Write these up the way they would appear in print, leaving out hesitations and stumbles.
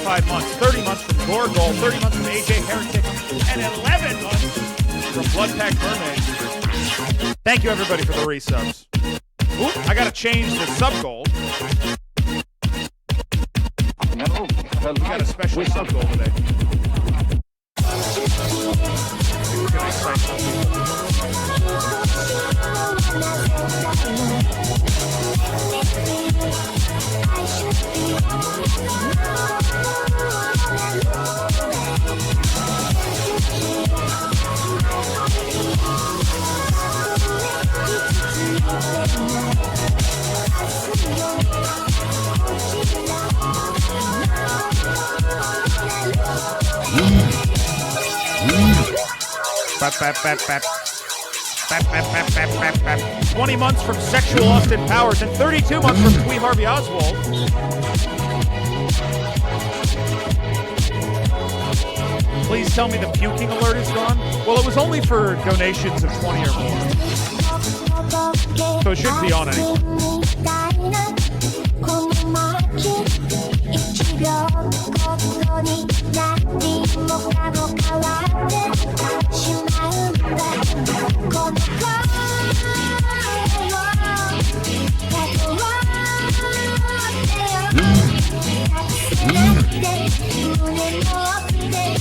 25 months, 30 months from Gorgol, 30 months from AJ Heretic, and 11 months from Bloodpack Mermaid. Thank you, everybody, for the resubs. Ooh, I gotta change the sub goal. We got a special sub goal today. It's gonna excite some people. Bap, bap, bap, bap. Bap, bap, bap, bap, bap, bap. 20 months from Sexual Austin Powers and 32 months from Twee Harvey Oswald. Please tell me the puking alert is gone. Well, it was only for donations of 20 or more. So it shouldn't be on anymore.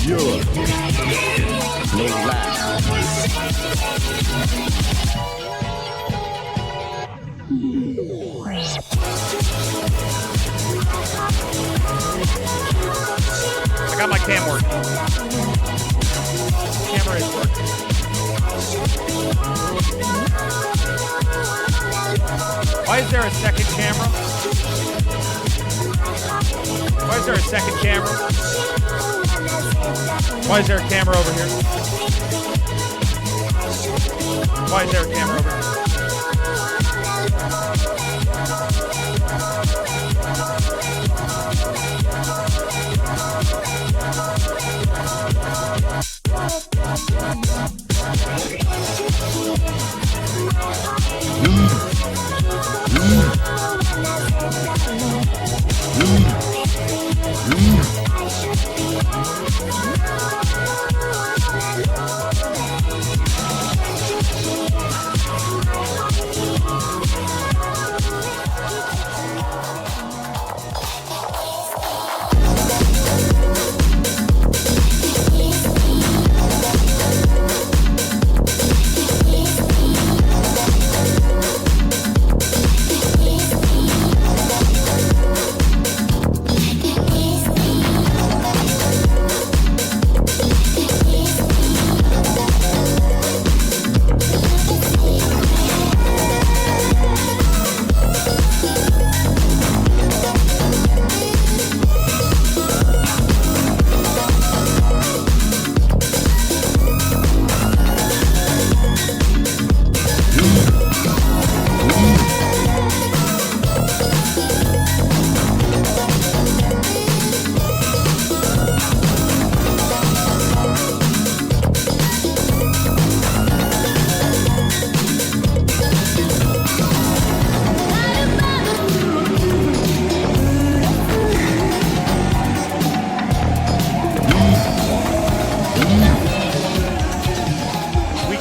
You're no lie. I got my cam working. Camera is working. Why is there a second camera? Why is there a second camera? Why is there a camera over here? Why is there a camera over here?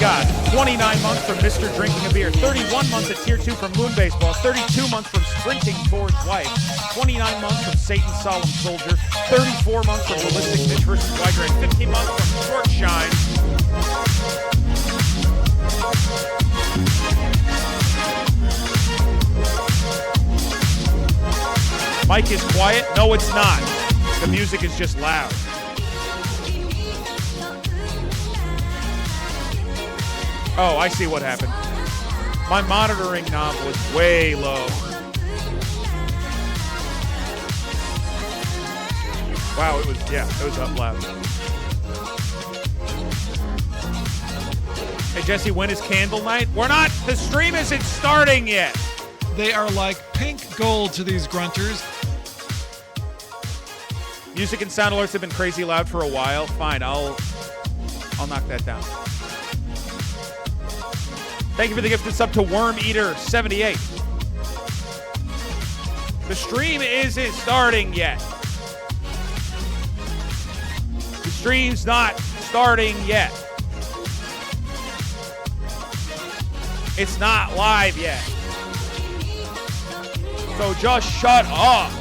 got 29 months from Mr. Drinking a Beer, 31 months at Tier 2 from Moon Baseball, 32 months from Sprinting Towards Wife, 29 months from Satan's Solemn Soldier, 34 months from Ballistic Bitch vs. Wiger, and 15 months from Short Shine. Mike is quiet? No, it's not. The music is just loud. Oh, I see what happened. My monitoring knob was way low. Wow, it was up loud. Hey, Jesse, when is candle night? The stream isn't starting yet. They are like pink gold to these grunters. Music and sound alerts have been crazy loud for a while. Fine, I'll knock that down. Thank you for the gifted sub to Worm Eater 78. The stream isn't starting yet. stream's not starting yet. It's not live yet. So just shut up.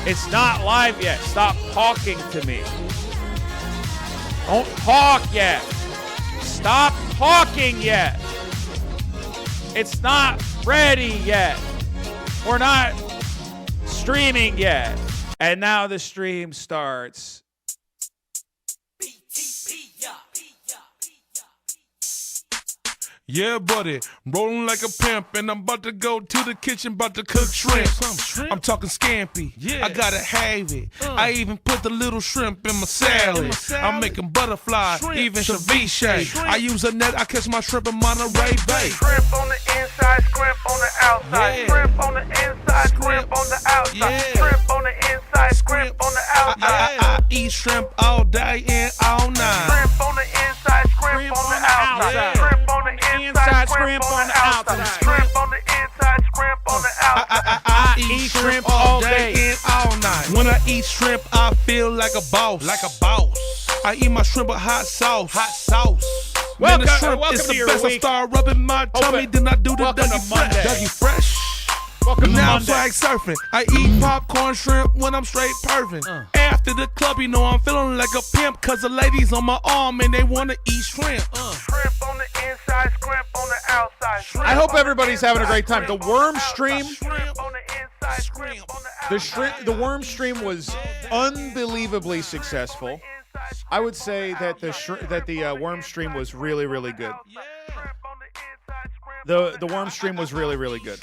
It's not live yet. Stop talking to me. Don't talk yet. Stop talking yet. It's not ready yet. We're not streaming yet. And now the stream starts. Yeah, buddy, rolling like a pimp, and I'm about to go to the kitchen, about to cook shrimp. I'm talking scampi, I gotta have it. I even put the little shrimp in my salad. I'm making butterfly, even ceviche. I use a net, I catch my shrimp in Monterey Bay. Shrimp on the inside, shrimp on the outside. Yeah. Shrimp on the inside, shrimp on the outside. Yeah. Shrimp on the inside, shrimp on the outside. I eat shrimp all day and all night. Shrimp on the inside, shrimp on the outside. Yeah. Shrimp on the inside, shrimp on the outside. Shrimp on the inside, shrimp on the outside. I eat shrimp all day and all night. When I eat shrimp, I feel like a boss. I eat my shrimp with hot sauce. Man, the shrimp welcome is to your the best. I week. start rubbing my tummy, then I do the Welcome to Dougie Fresh. Monday. Dougie Fresh. Welcome to Now I'm Monday. swag surfing. I eat popcorn shrimp when I'm straight perfing. After the club, you know I'm feeling like a pimp, cause the ladies on my arm and they wanna eat shrimp. Shrimp on the inside, shrimp on the outside. Shrimp I hope on the everybody's having a great time. inside, The shrimp on worm the stream, outside. Shrimp on the inside, shrimp on the the worm stream was unbelievably successful. I would say that the worm stream was really, really good. The worm stream was really, really good.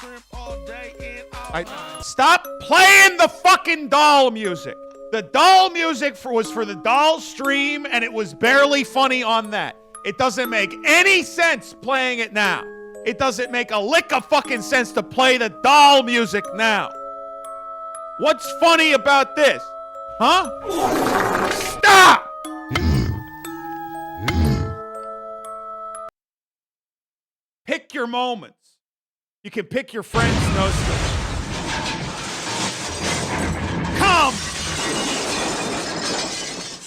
Stop playing the fucking doll music. The doll music was for the doll stream, and it was barely funny on that. It doesn't make any sense playing it now. It doesn't make a lick of fucking sense to play the doll music now. What's funny about this? Huh? Stop! Pick your moments. You can pick your friends, no stress. Come!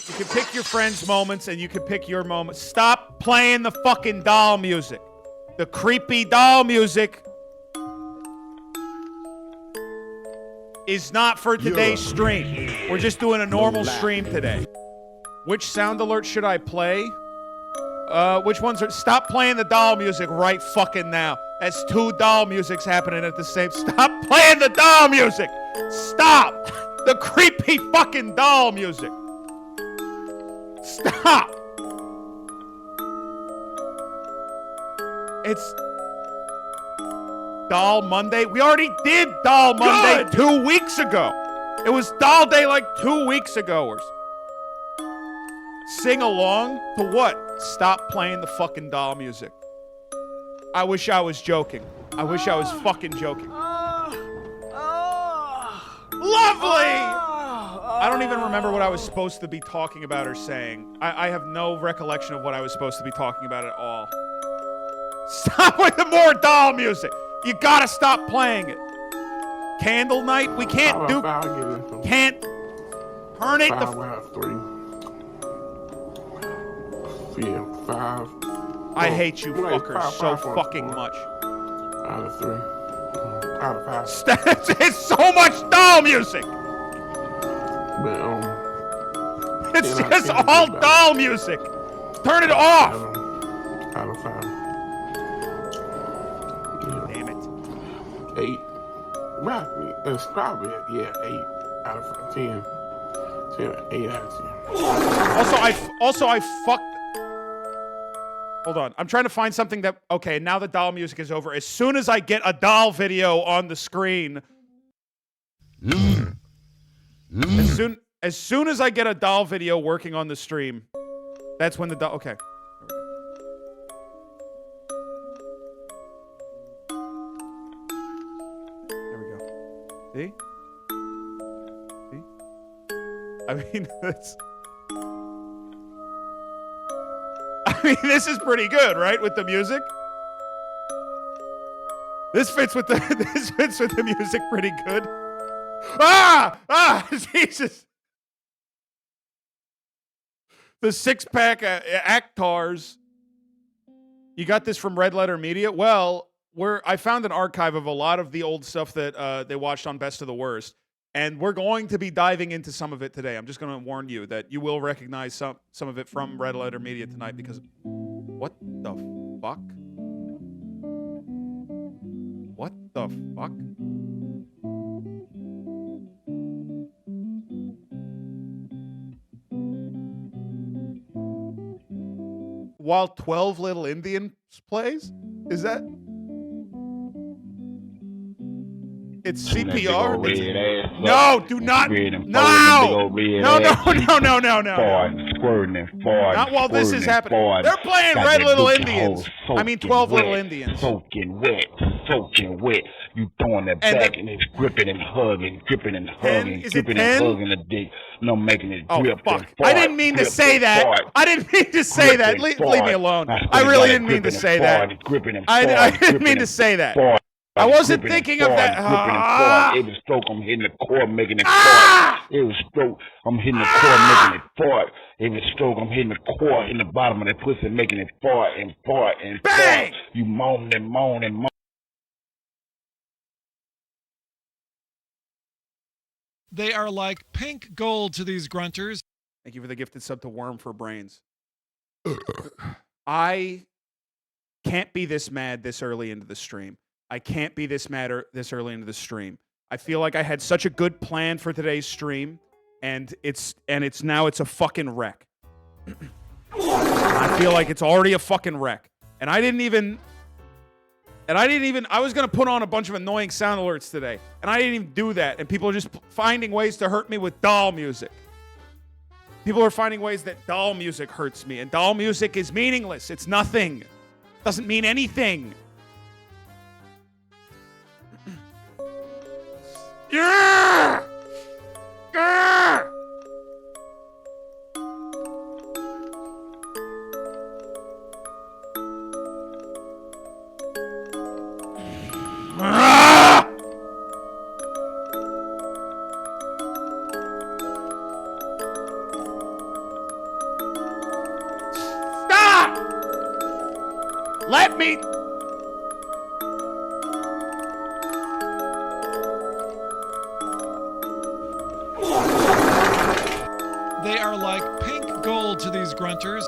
You can pick your friends' moments and you can pick your moments. Stop playing the fucking doll music. The creepy doll music is not for today's stream. We're just doing a normal stream today. Which sound alert should I play? Which ones are... Stop playing the doll music right fucking now. That's two doll musics happening at the same... Stop playing the doll music! Stop! The creepy fucking doll music. Stop! It's... Doll Monday? We already did Doll Monday 2 weeks ago. It was Doll Day like 2 weeks ago or sing along to what? Stop playing the fucking doll music. I wish I was joking. I wish I was fucking joking. Lovely! I don't even remember what I was supposed to be talking about or saying. I have no recollection of what I was supposed to be talking about at all. Stop with the more doll music. You gotta stop playing it. Candle night? We can't do... Can't... Turn it the... We'll have 3. Yeah, 5. I hate you Wait, fuckers so fucking much. Out of 3. Out of 5. It's so much doll music. But, It's then I just can't all do that. doll music. Turn it off. Out of 5. Damn it. 8. Well, it's probably, 8 out of 10. 8 out of 10. Also, I fucked. Hold on. I'm trying to find something that... Okay, now the doll music is over. As soon as I get a doll video on the screen... As soon as I get a doll video working on the stream, that's when the doll... Okay. There we go. See? See? I mean, that's... I mean, this is pretty good, right? With the music. This fits with the music pretty good. Ah! Jesus! The six-pack Actars. You got this from Red Letter Media? Well, I found an archive of a lot of the old stuff that they watched on Best of the Worst, and we're going to be diving into some of it today. I'm just going to warn you that you will recognize some of it from Red Letter Media tonight because what the fuck? What the fuck? While 12 Little Indians plays? Is that? It's CPR. No, do not. No. Squirting and farting. Not while this is happening. They're playing Red Little Indians. I mean, 12 Little Indians. Soaking wet. You throwing it back and it's gripping and hugging, gripping and hugging, gripping and hugging the dick. No, making it grip. Oh, fuck. I didn't mean to say that. I didn't mean to say that. Leave me alone. I really didn't mean to say that. I didn't mean to say that. I wasn't thinking of that. It was stroke. I'm hitting the core, making it fart. It was stroke. I'm hitting the core, making it fart. It was stroke. I'm hitting the core in the bottom of the pussy, making it fart and fart and fart. You moan and moan and moan. They are like pink gold to these grunters. Thank you for the gifted sub to Worm for Brains. I can't be this mad this early into the stream. I can't be this mad this early into the stream. I feel like I had such a good plan for today's stream, and it's a fucking wreck. I feel like it's already a fucking wreck. And I was going to put on a bunch of annoying sound alerts today, and I didn't even do that. And people are just finding ways to hurt me with doll music. People are finding ways that doll music hurts me, and doll music is meaningless. It's nothing. It doesn't mean anything. Yeah! Yeah! Stop! Let me... They are like pink gold to these grunters.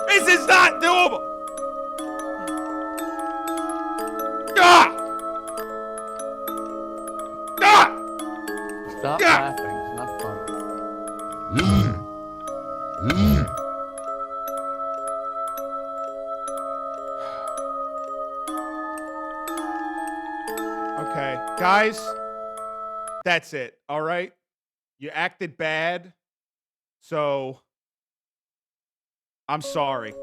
This is not doable. Ah! Ah! Stop laughing. It's not funny. Okay, guys, that's it. All right, you acted bad, so I'm sorry.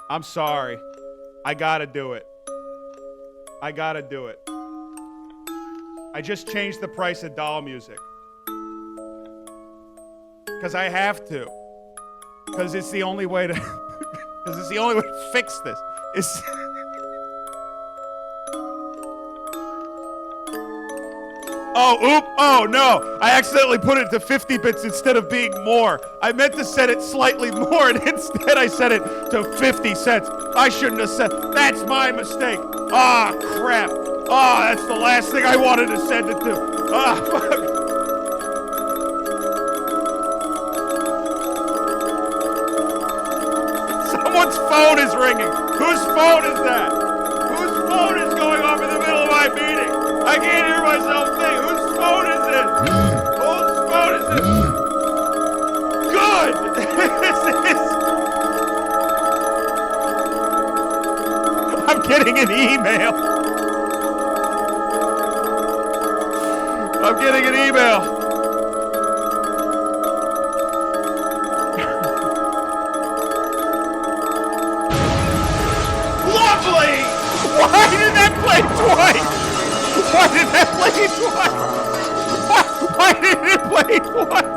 I'm sorry. I gotta do it. I gotta do it. I just changed the price of doll music. Because I have to. Because it's the only way to... Because it's the only way to fix this. It's... Oh, no. I accidentally put it to 50 bits instead of being more. I meant to set it slightly more, and instead I set it to 50 cents. I shouldn't have said... That's my mistake. Ah, crap. Ah, that's the last thing I wanted to send it to. Ah, fuck. Someone's phone is ringing. Whose phone is that? Whose phone is going off in the middle of my meeting? I can't hear myself think. Whose phone is it? Whose phone is it? Good. I'm getting an email. I'm getting an email. Lovely! Why did that play twice? Why did that play twice? Why did it play twice?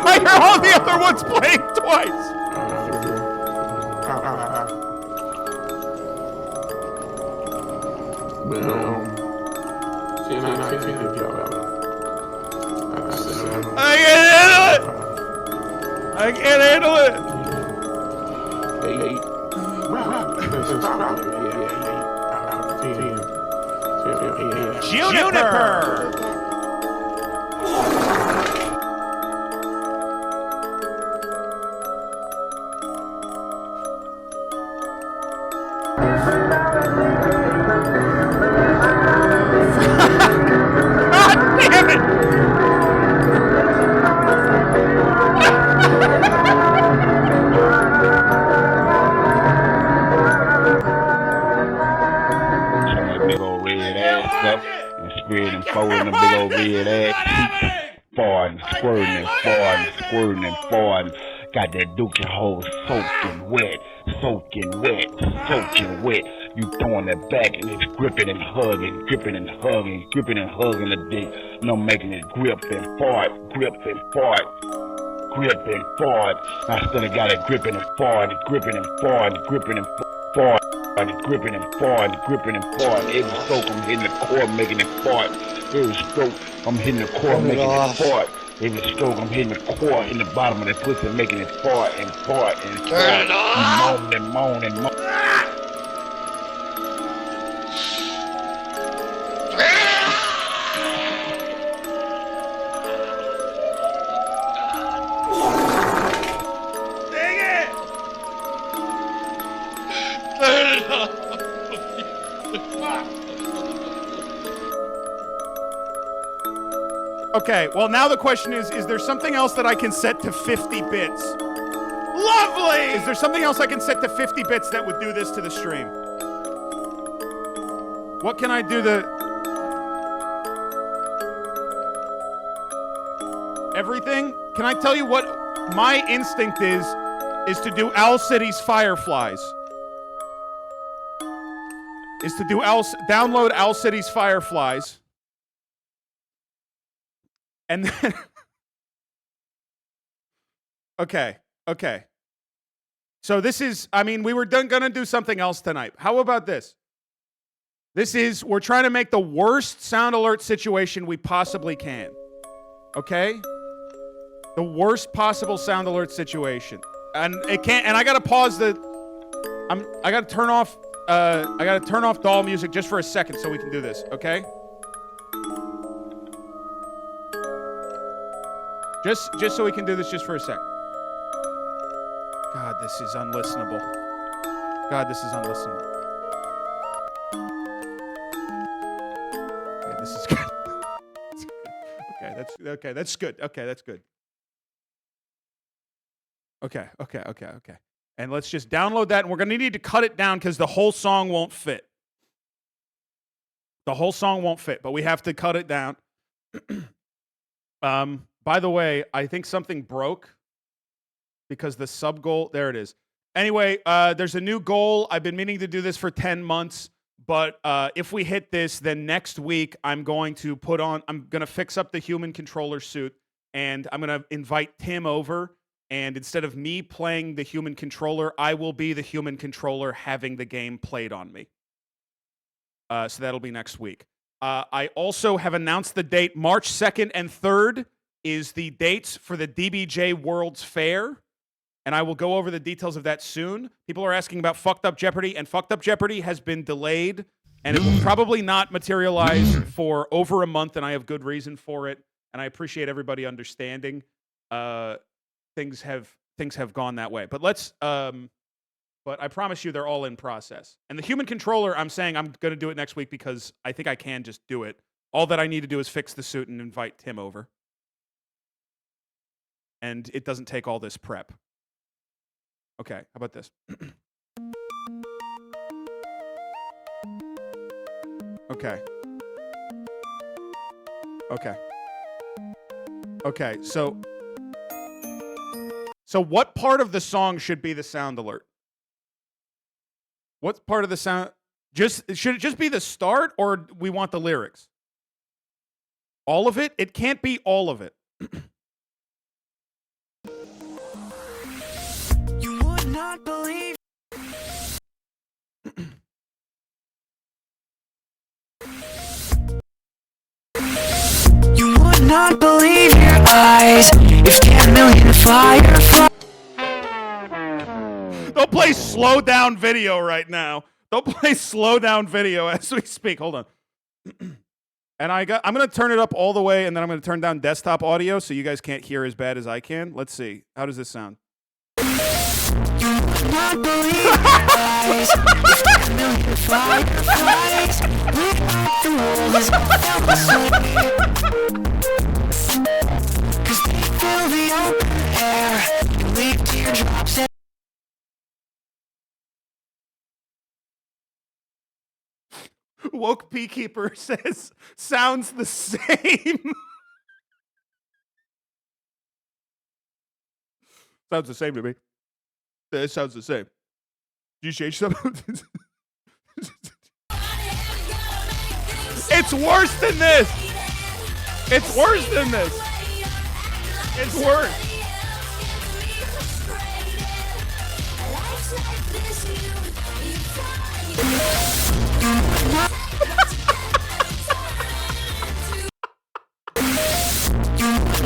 Why are all the other ones playing twice? I can't handle it. Juniper. God damn it! Big old red ass up and spread and folding the big old red ass teeth, farting, squirting and farting, squirting and farting. Got that dookie hole soaking wet, soaking wet, soaking wet. You throwing it back and it's gripping and hugging, gripping and hugging, gripping and hugging the dick. You know, making it grip and fart, grip and fart, grip and fart. I still got it gripping and farting, gripping and farting, gripping and fart. Gripping and farting, gripping and farting. Every stroke I'm hitting the core, making it fart. Every stroke I'm hitting the core, making it fart. Every stroke I'm hitting the core in the bottom of the pussy, making it fart and fart and fart. Moan and moan and moan. Okay, well now the question is there something else that I can set to 50 bits? Lovely! Is there something else I can set to 50 bits that would do this to the stream? What can I do Everything? Can I tell you what my instinct is to do Owl City's Fireflies. Download Owl City's Fireflies. And then, okay. So this is, we were gonna do something else tonight. How about this? We're trying to make the worst sound alert situation we possibly can. Okay? The worst possible sound alert situation. And I gotta pause I gotta turn off doll music just for a second so we can do this, okay? Just so we can do this just for a sec. God, this is unlistenable. Okay, this is good. That's good. Okay. And let's just download that, and we're going to need to cut it down because the whole song won't fit. But we have to cut it down. By the way, I think something broke because the sub goal, there it is. Anyway, there's a new goal. I've been meaning to do this for 10 months, but if we hit this, then next week I'm going to fix up the human controller suit, and I'm going to invite Tim over, and instead of me playing the human controller, I will be the human controller having the game played on me. So that'll be next week. I also have announced the date, March 2nd and 3rd. Is the dates for the DBJ World's Fair, and I will go over the details of that soon. People are asking about Fucked Up Jeopardy, and Fucked Up Jeopardy has been delayed, and it will probably not materialize for over a month, and I have good reason for it, and I appreciate everybody understanding. Things have gone that way, but but I promise you they're all in process. And the human controller, I'm saying I'm going to do it next week because I think I can just do it. All that I need to do is fix the suit and invite Tim over. And it doesn't take all this prep. Okay, how about this? Okay. So what part of the song should be the sound alert? What part of the sound? Should it just be the start, or we want the lyrics? All of it? It can't be all of it. You would not believe. not believe your eyes if 10 million fireflies. Don't play slow down video right now. Don't play slow down video as we speak. Hold on. And I'm going to turn it up all the way, and then I'm going to turn down desktop audio so you guys can't hear as bad as I can. Let's see. How does this sound? Not believe your eyes if 10 million fireflies lit up the world as cause they fill the open air and leave teardrops. Woke Beekeeper says, sounds the same. Sounds the same to me. It sounds the same. Did you change something? It's worse than this. It's worse than this. It's worse.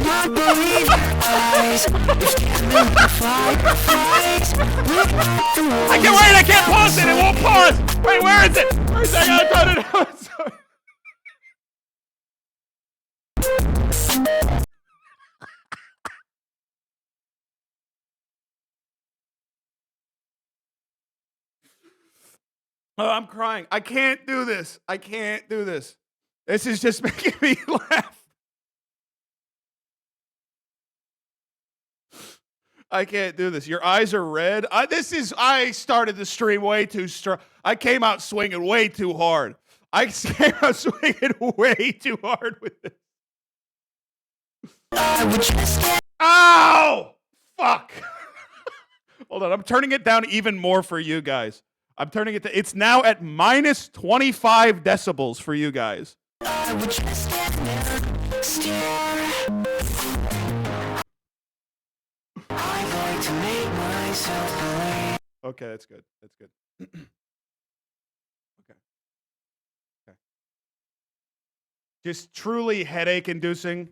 Not believe your eyes if 10 million fireflies lit up the world. I can't wait. I can't pause it. It won't pause. Wait, where is it? Where is it? I gotta turn it on. Sorry. Oh, I'm crying. I can't do this. I can't do this. This is just making me laugh. I can't do this. Your eyes are red. I started the stream way too strong. I came out swinging way too hard. I came out swinging way too hard with this. Ow! Fuck. Hold on. I'm turning it down even more for you guys. I'm turning it to, it's now at minus 25 decibels for you guys. I would just stand there, stare. I'm going to make myself believe. Okay, that's good. That's good. Okay. Okay. Just truly headache inducing.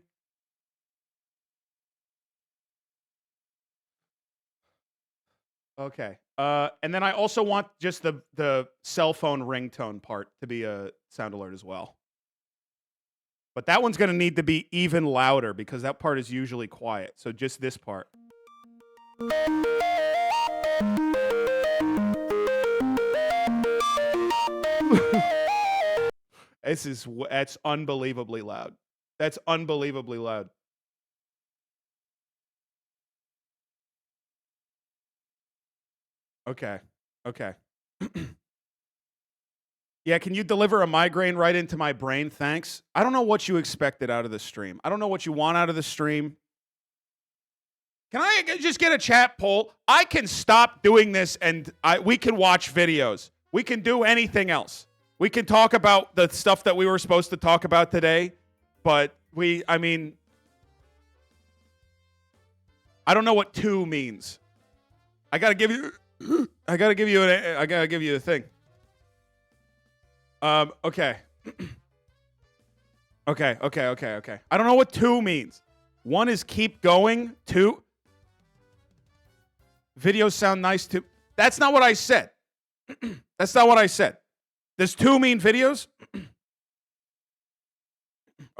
Okay. And then I also want just the cell phone ringtone part to be a sound alert as well. But that one's going to need to be even louder because that part is usually quiet. So just this part. That's unbelievably loud. That's unbelievably loud. Okay. Okay. Yeah, can you deliver a migraine right into my brain? Thanks. I don't know what you expected out of the stream. I don't know what you want out of the stream. Can I just get a chat poll? I can stop doing this and we can watch videos. We can do anything else. We can talk about the stuff that we were supposed to talk about today, but I mean, I don't know what 2 means. I gotta give you a thing. Okay. Okay. I don't know what 2 means. 1 is keep going. 2, videos sound nice too. That's not what I said. That's not what I said. Does 2 mean videos?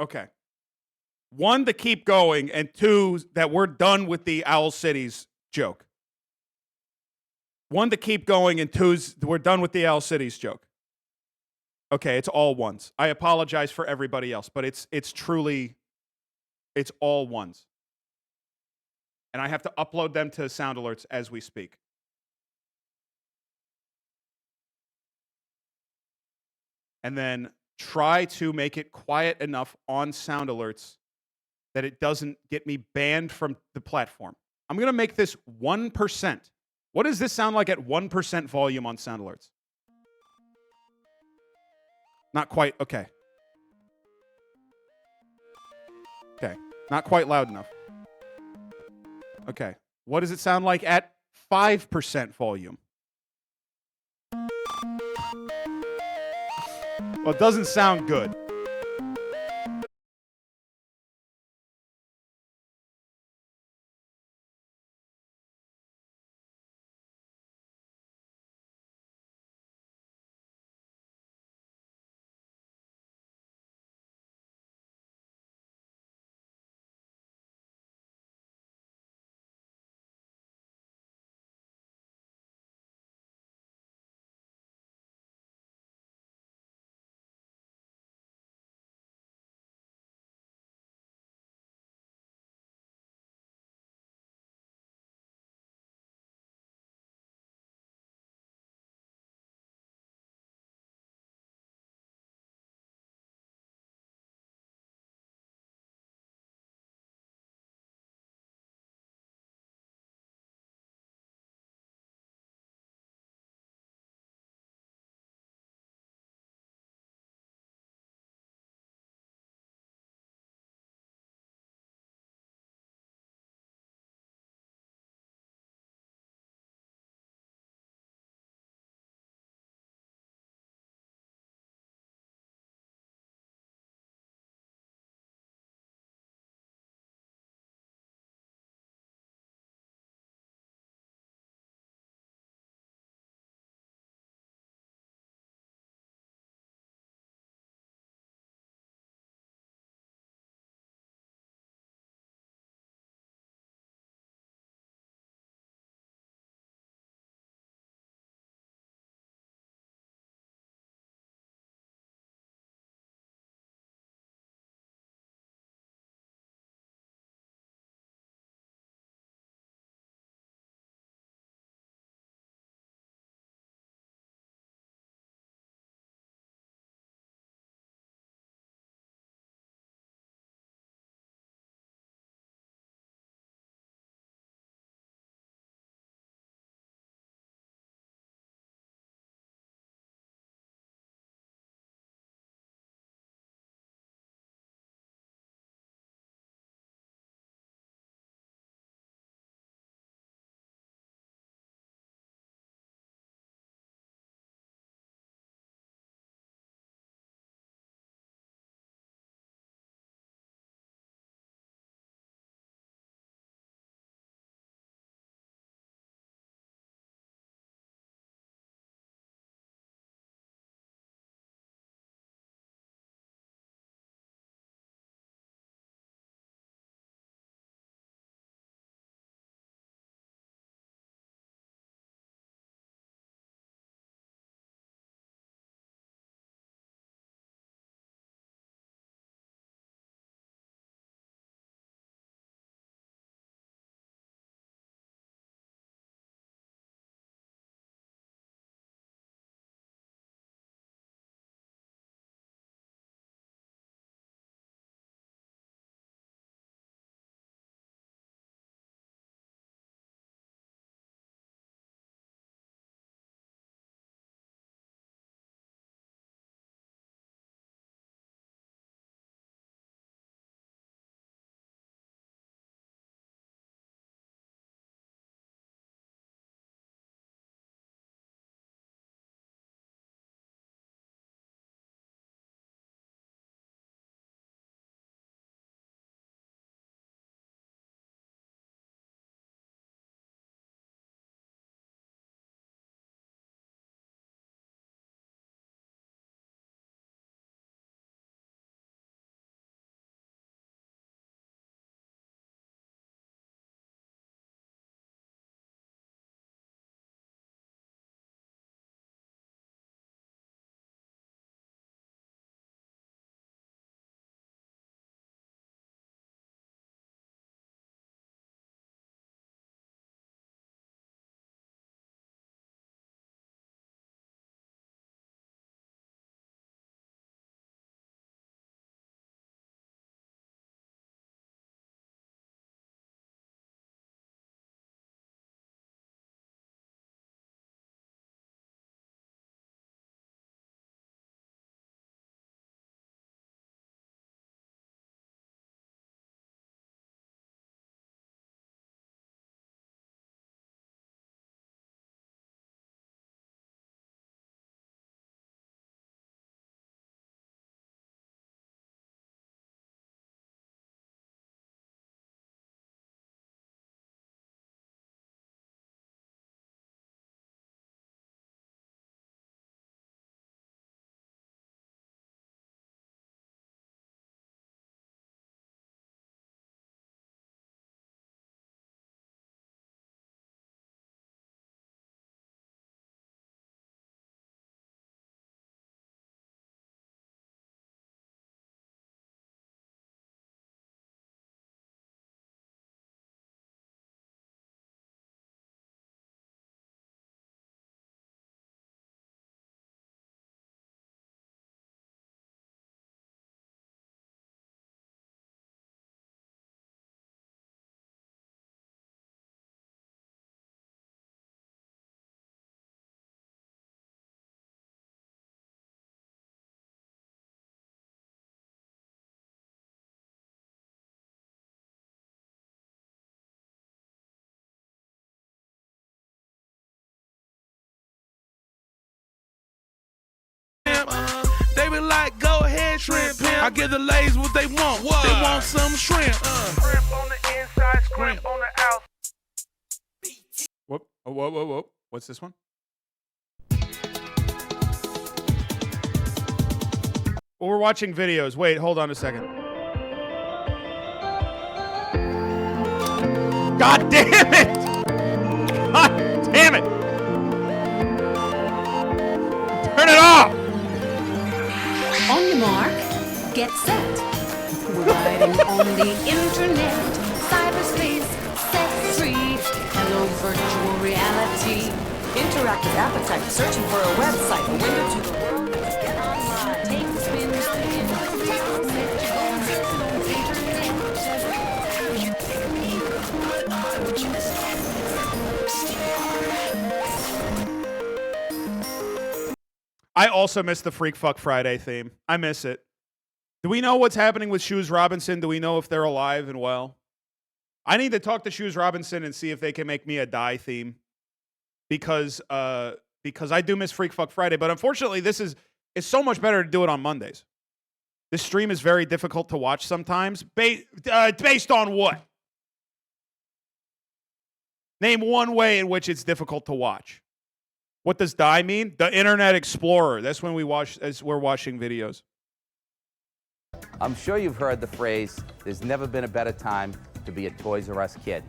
Okay. 1 to keep going, and 2 that we're done with the Owl Cities joke. 1 to keep going, and 2's we're done with the Owl Cities joke. Okay, it's all 1s. I apologize for everybody else, but it's truly, it's all 1s. And I have to upload them to sound alerts as we speak. And then try to make it quiet enough on sound alerts that it doesn't get me banned from the platform. I'm going to make this 1%. What does this sound like at 1% volume on sound alerts? Not quite. Okay. Okay. Not quite loud enough. Okay. What does it sound like at 5% volume? Well, it doesn't sound good. shrimp. I give the ladies what they want. What? They want some shrimp. Shrimp on the inside, shrimp on the outside. Whoop. Oh, whoa, whoa, whoa. What's this one? Well, we're watching videos. Wait, hold on a second. God damn it! God damn it! Turn it off! On your mark, get set. We're riding on the internet, cyberspace, set free. Hello, virtual reality. Interactive appetite, searching for a website, a window to the world. Get online, take the spin, I also miss the Freak Fuck Friday theme. I miss it. Do we know what's happening with Shoes Robinson? Do we know if they're alive and well? I need to talk to Shoes Robinson and see if they can make me a die theme. Because I do miss Freak Fuck Friday, but unfortunately it's so much better to do it on Mondays. This stream is very difficult to watch sometimes. Based on what? Name one way in which it's difficult to watch. What does die mean? The Internet Explorer. That's when we're watching videos. I'm sure you've heard the phrase, there's never been a better time to be a Toys R Us kid.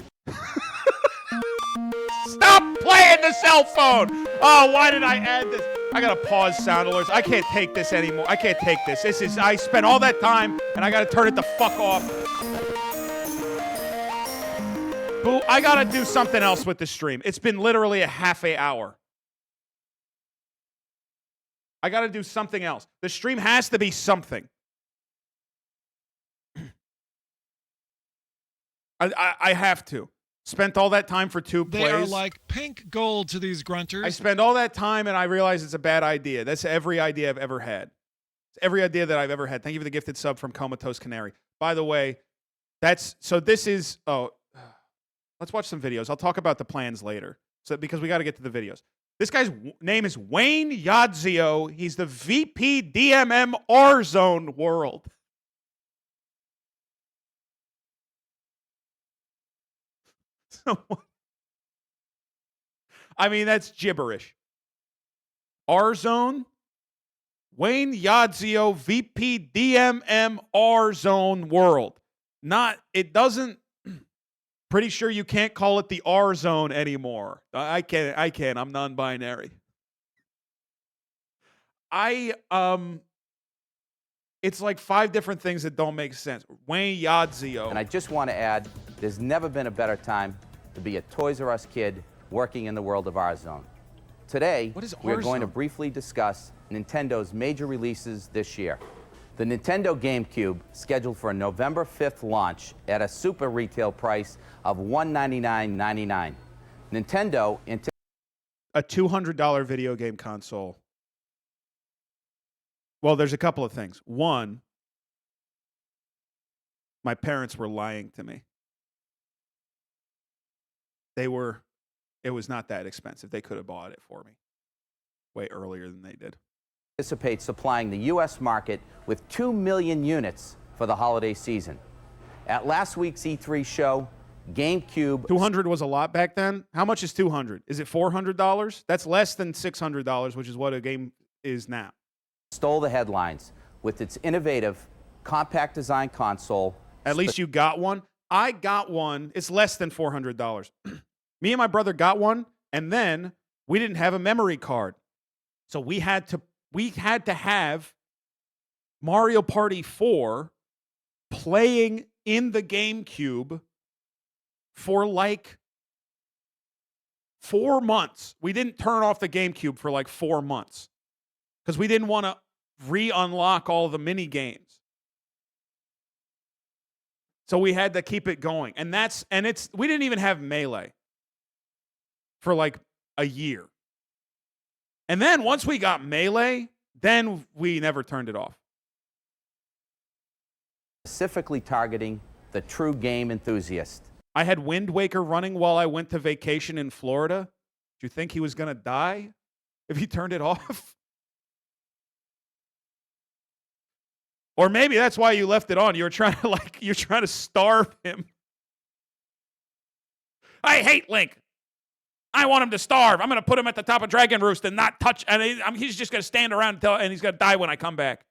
Stop playing the cell phone! Oh, why did I add this? I gotta pause sound alerts. I can't take this anymore. I can't take this. I spent all that time and I gotta turn it the fuck off. Boo, I gotta do something else with the stream. It's been literally a half an hour. I got to do something else. The stream has to be something. I have to. Spent all that time for two plays. They are like pink gold to these grunters. I spend all that time and I realize it's a bad idea. That's every idea I've ever had. It's every idea that I've ever had. Thank you for the gifted sub from Comatose Canary. By the way, let's watch some videos. I'll talk about the plans later. Because we got to get to the videos. This guy's name is Wayne Yadzio. He's the VP DMM R-Zone World. So, I mean, that's gibberish. R-Zone, Wayne Yadzio, VP DMM R-Zone World. Pretty sure you can't call it the R zone anymore. I can't. I'm non-binary. It's like 5 different things that don't make sense. Wayne Yadzio. And I just want to add, there's never been a better time to be a Toys R Us kid working in the world of R-Zone. Today, we're going to briefly discuss Nintendo's major releases this year. The Nintendo GameCube, scheduled for a November 5th launch at a super retail price of $199.99. Nintendo a $200 video game console. Well, there's a couple of things. One, my parents were lying to me. It was not that expensive. They could have bought it for me way earlier than they did. Anticipates supplying the U.S. market with 2 million units for the holiday season. At last week's E3 show, GameCube... 200 was a lot back then? How much is 200? Is it $400? That's less than $600, which is what a game is now. Stole the headlines with its innovative, compact design console. At least you got one. I got one. It's less than $400. Me and my brother got one, and then we didn't have a memory card. So we had to have Mario Party 4 playing in the GameCube for like 4 months. We didn't turn off the GameCube for like 4 months because we didn't want to re-unlock all the mini games. So we had to keep it going. We didn't even have Melee for like a year. And then once we got Melee, then we never turned it off. Specifically targeting the true game enthusiast. I had Wind Waker running while I went to vacation in Florida. Do you think he was going to die if he turned it off? Or maybe that's why you left it on. You're trying to starve him. I hate Link. I want him to starve. I'm going to put him at the top of Dragon Roost and not touch. And he's just going to stand around and he's going to die when I come back.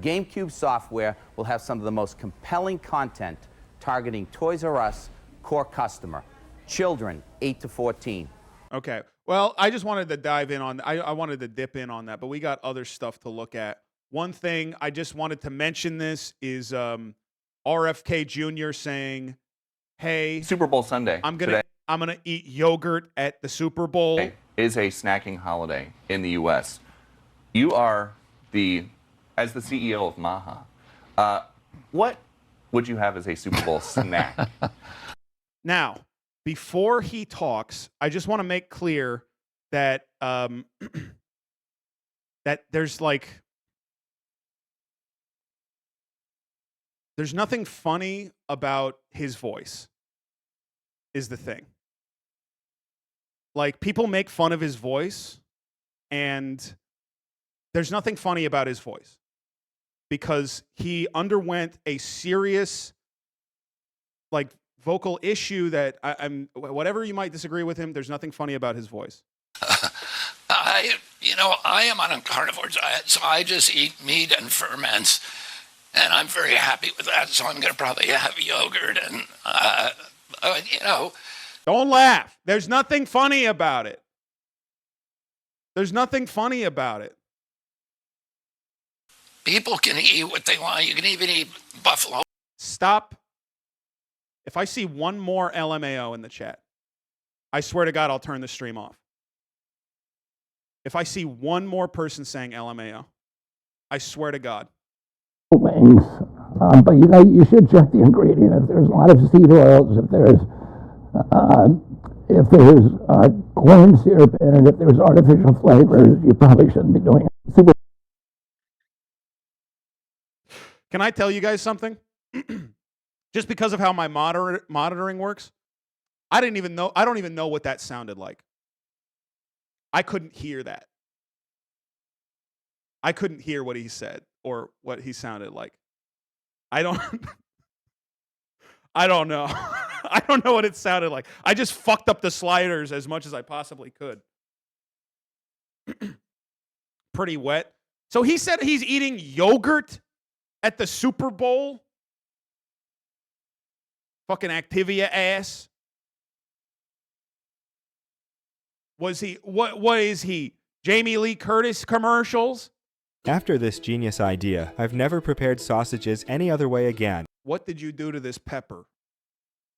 GameCube software will have some of the most compelling content targeting Toys R Us core customer, children 8 to 14. Okay. Well, I just wanted to dive in on. I wanted to dip in on that, but we got other stuff to look at. One thing I just wanted to mention this is RFK Jr. saying, "Hey, Super Bowl Sunday. I'm gonna eat yogurt at the Super Bowl." Today is a snacking holiday in the U.S. You are as the CEO of Maher. What would you have as a Super Bowl snack? Now, before he talks, I just want to make clear that that there's nothing funny about his voice, is the thing. Like, people make fun of his voice, and there's nothing funny about his voice because he underwent a serious, vocal issue that whatever you might disagree with him, there's nothing funny about his voice. I am on a carnivore diet, so I just eat meat and ferments, and I'm very happy with that. So I'm going to probably have yogurt and, Don't laugh. There's nothing funny about it. There's nothing funny about it. People can eat what they want. You can even eat buffalo. Stop. If I see one more LMAO in the chat, I swear to God, I'll turn the stream off. If I see one more person saying LMAO, I swear to God. Wings, but you should check the ingredient. If there's a lot of seed oils, if there's corn syrup in it, if there's artificial flavors, you probably shouldn't be doing it. Can I tell you guys something? Just because of how my monitoring works, I don't even know what that sounded like. I couldn't hear that. I couldn't hear what he said or what he sounded like. I don't know. I don't know what it sounded like. I just fucked up the sliders as much as I possibly could. Pretty wet. So he said he's eating yogurt at the Super Bowl? Fucking Activia ass. Was he, what is he? Jamie Lee Curtis commercials? After this genius idea, I've never prepared sausages any other way again. What did you do to this pepper?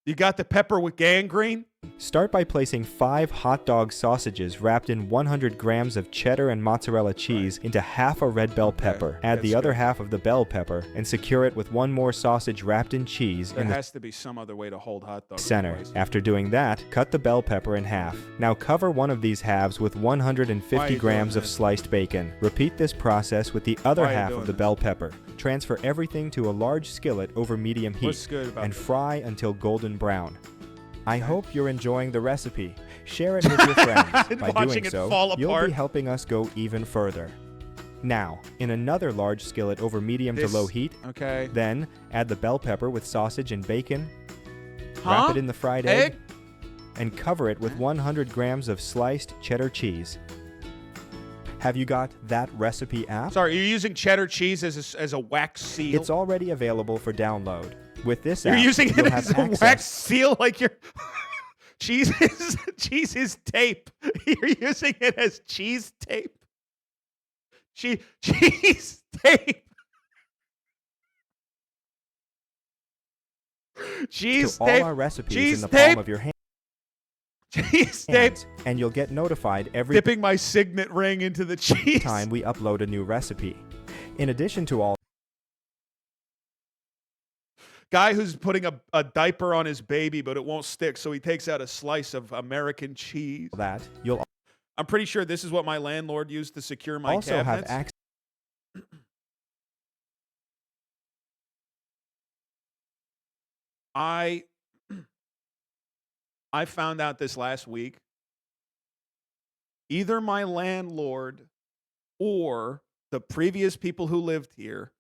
You got the pepper with gangrene? Start by placing 5 hot dog sausages wrapped in 100 grams of cheddar and mozzarella cheese into half a red bell pepper. Add the other half of the bell pepper and secure it with one more sausage wrapped in cheese There in the has to be some other way to hold hot dogs. center. After doing that, cut the bell pepper in half. Now cover one of these halves with 150 grams of sliced bacon. Repeat this process with the other half of the bell pepper. Transfer everything to a large skillet over medium heat and fry until golden brown. I hope you're enjoying the recipe. Share it with your friends. By doing so, you'll be helping us go even further. Now, in another large skillet over medium to low heat, then add the bell pepper with sausage and bacon, wrap it in the fried egg, and cover it with 100 grams of sliced cheddar cheese. Have you got that recipe app? Sorry, you're using cheddar cheese as a wax seal? It's already available for download. With this You're app, using it you'll as have a access. wax seal like your cheese is tape. You're using it as cheese tape. Cheese tape. Cheese to tape. all our recipes cheese in the tape. palm of your hand. Cheese tape. And you'll get notified every Dipping my signet ring into the cheese. time we upload a new recipe. In addition to all Guy who's putting a diaper on his baby, but it won't stick, so he takes out a slice of American cheese. I'm pretty sure this is what my landlord used to secure my also cabinets. have access. I found out this last week. Either my landlord or the previous people who lived here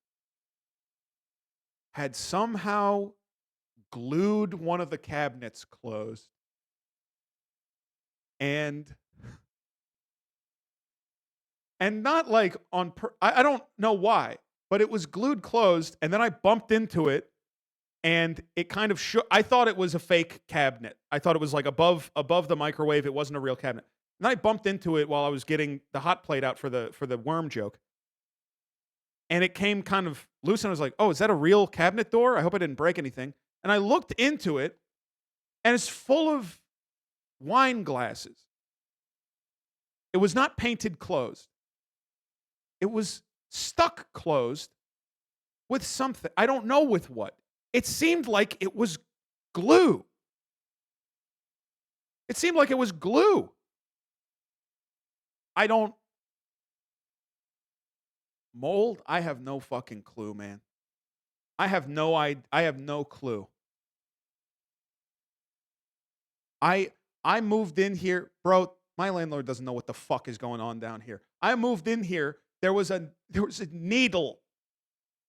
had somehow glued one of the cabinets closed. And not like I don't know why, but it was glued closed, and then I bumped into it, and it kind of shook. I thought it was a fake cabinet. I thought it was like above the microwave. It wasn't a real cabinet. And I bumped into it while I was getting the hot plate out for the worm joke. And it came kind of loose, and I was like, oh, is that a real cabinet door? I hope I didn't break anything. And I looked into it, and it's full of wine glasses. It was not painted closed. It was stuck closed with something. I don't know with what. It seemed like it was glue. It seemed like it was glue. Mold? I have no fucking clue, man. I have no clue. I moved in here, bro. My landlord doesn't know what the fuck is going on down here. I moved in here. There was a needle.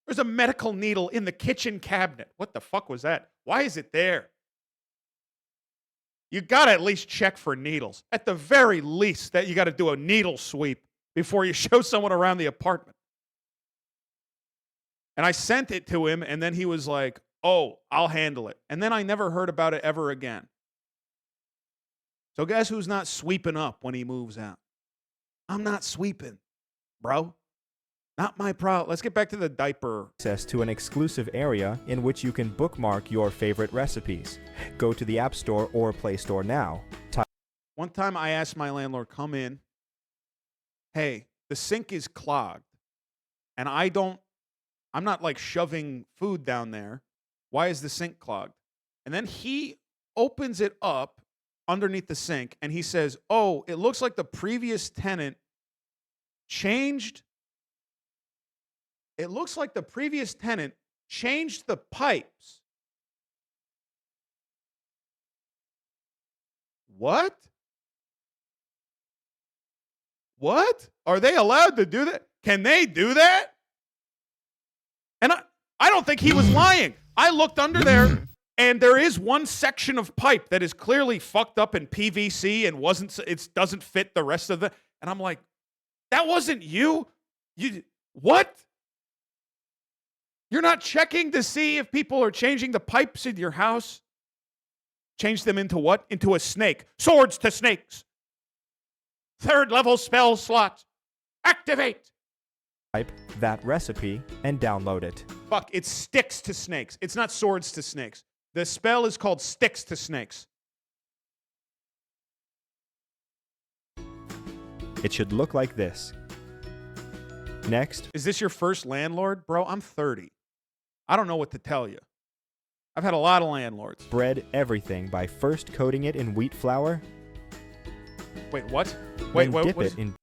There's a medical needle in the kitchen cabinet. What the fuck was that? Why is it there? You got to at least check for needles. At the very least, that you got to do a needle sweep before you show someone around the apartment. And I sent it to him, and then he was like, oh, I'll handle it. And then I never heard about it ever again. So guess who's not sweeping up when he moves out? I'm not sweeping, bro. Not my problem. Let's get back to the diaper. Access to an exclusive area in which you can bookmark your favorite recipes. Go to the App Store or Play Store now. One time I asked my landlord, come in. Hey, the sink is clogged. And I'm not like shoving food down there. Why is the sink clogged? And then he opens it up underneath the sink, and he says, oh, it looks like the previous tenant changed. It looks like the previous tenant changed the pipes. What? What? Are they allowed to do that? Can they do that? And I don't think he was lying. I looked under there, and there is one section of pipe that is clearly fucked up in PVC and it doesn't fit the rest of the. And I'm like, that wasn't you. What? You're not checking to see if people are changing the pipes in your house? Change them into what? Into a snake. Swords to snakes. 3rd level spell slots. Activate. Type that recipe and download it. Fuck, it's sticks to snakes. It's not swords to snakes. The spell is called sticks to snakes. It should look like this. Next. Is this your first landlord? Bro, I'm 30. I don't know what to tell you. I've had a lot of landlords. Spread everything by first coating it in wheat flour. Wait, what? Wait, dip it in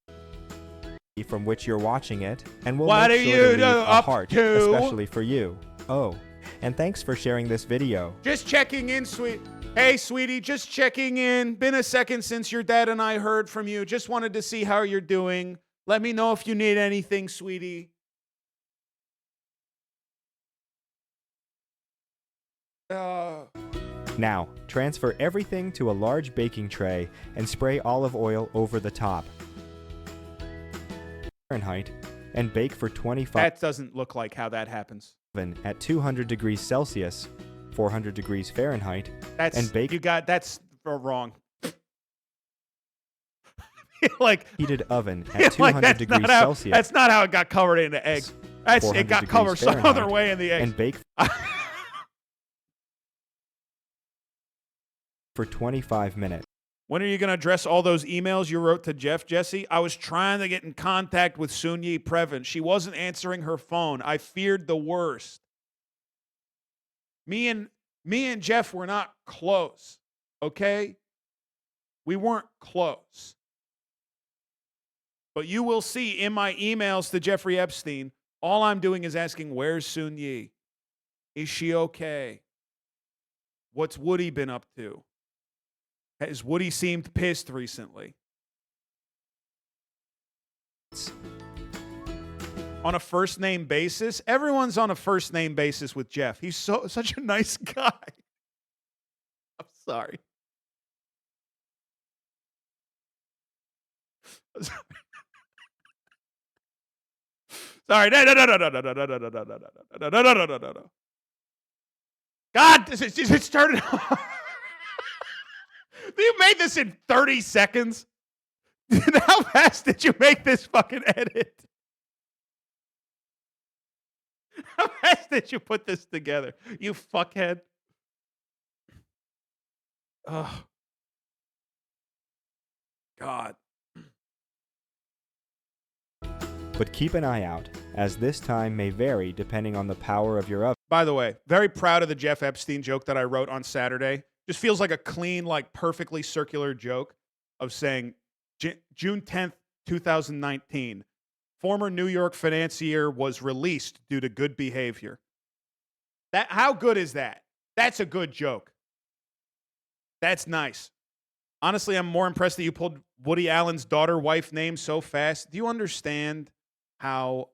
from which you're watching it, and we'll what make are sure you to leave a heart, to? especially for you. Oh, and thanks for sharing this video. Just checking in, sweet. Hey, sweetie, just checking in. Been a second since your dad and I heard from you. Just wanted to see how you're doing. Let me know if you need anything, sweetie. Now, transfer everything to a large baking tray and spray olive oil over the top. Fahrenheit, and bake for 25. That doesn't look like how that happens. At 200 degrees Celsius, 400 degrees Fahrenheit, and bake. That's wrong. Like heated oven at 200 degrees Celsius. That's not how it got covered in the eggs. It got covered some other way in the eggs. And bake for 25 minutes. When are you going to address all those emails you wrote to Jeff, Jesse? I was trying to get in contact with Sunyi Previn. She wasn't answering her phone. I feared the worst. Me and Jeff were not close, okay? We weren't close. But you will see in my emails to Jeffrey Epstein, all I'm doing is asking, where's Sunyi? Is she okay? What's Woody been up to? Has Woody seemed pissed recently? on a first name basis. Everyone's on a first name basis with Jeff. He's such a nice guy. I'm sorry. Sorry. No. God, it started. You made this in 30 seconds. How fast did you make this fucking edit? How fast did you put this together? You fuckhead. Oh. God. But keep an eye out, as this time may vary depending on the power of your oven. By the way, very proud of the Jeff Epstein joke that I wrote on Saturday. Just feels like a clean, like perfectly circular joke of saying June 10th, 2019, former New York financier was released due to good behavior. How good is that? That's a good joke. That's nice. Honestly, I'm more impressed that you pulled Woody Allen's daughter-wife name so fast. Do you understand how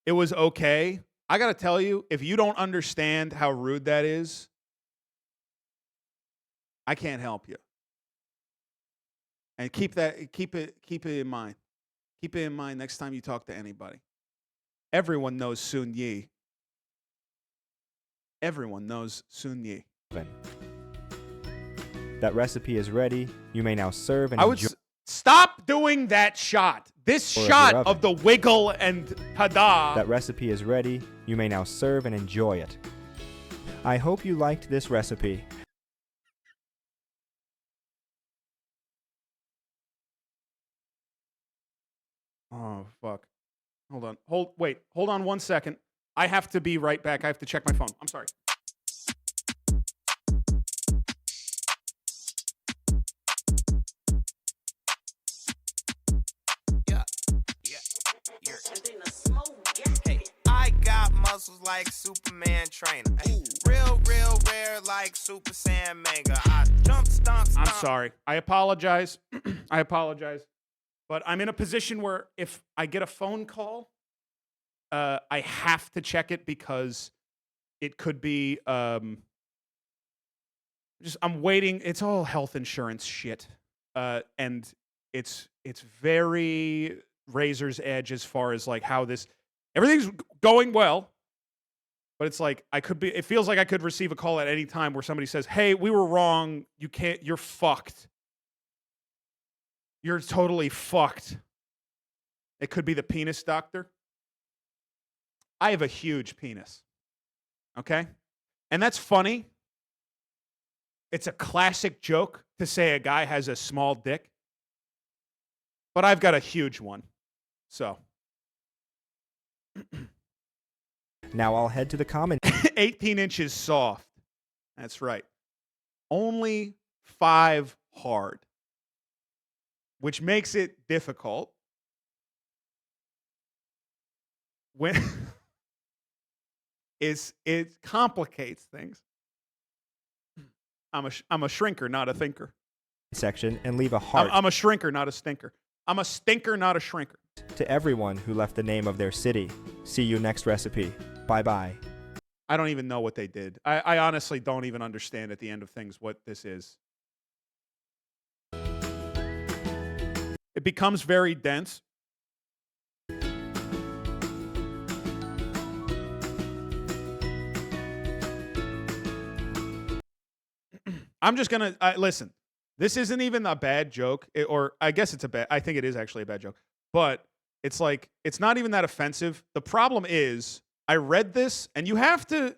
it was okay? I got to tell you, if you don't understand how rude that is, I can't help you. And keep it in mind. Keep it in mind next time you talk to anybody. Everyone knows Sun Yi. Everyone knows Sun Yi. That recipe is ready. You may now serve and enjoy. Stop doing that shot. This shot of the wiggle and tada. That recipe is ready. You may now serve and enjoy it. I hope you liked this recipe. Oh, fuck. Hold on 1 second. I have to be right back. I have to check my phone. I'm sorry. Hey, I got muscles like Superman trainer. Hey, real rare like Super Saiyan Mega. I jump, stomp. I'm sorry. I apologize. I apologize. But I'm in a position where if I get a phone call, I have to check it because it could be I'm waiting. It's all health insurance shit. And it's very razor's edge as far as like how everything's going well. But it's like it feels like I could receive a call at any time where somebody says, "Hey, we were wrong. You're fucked. You're totally fucked." It could be the penis doctor. I have a huge penis. Okay? And that's funny. It's a classic joke to say a guy has a small dick. But I've got a huge one. So. Now I'll head to the comment. 18 inches soft. That's right. Only 5 hard. Which makes it difficult. When it complicates things. I'm a shrinker, not a thinker. Section and leave a heart. I'm a shrinker, not a stinker. I'm a stinker, not a shrinker. To everyone who left the name of their city. See you next recipe. Bye-bye. I don't even know what they did. I honestly don't even understand at the end of things what this is. It becomes very dense. I'm just going to listen. This isn't even a bad joke, or I guess it's I think it is actually a bad joke, but it's like, it's not even that offensive. The problem is, I read this, and you have to,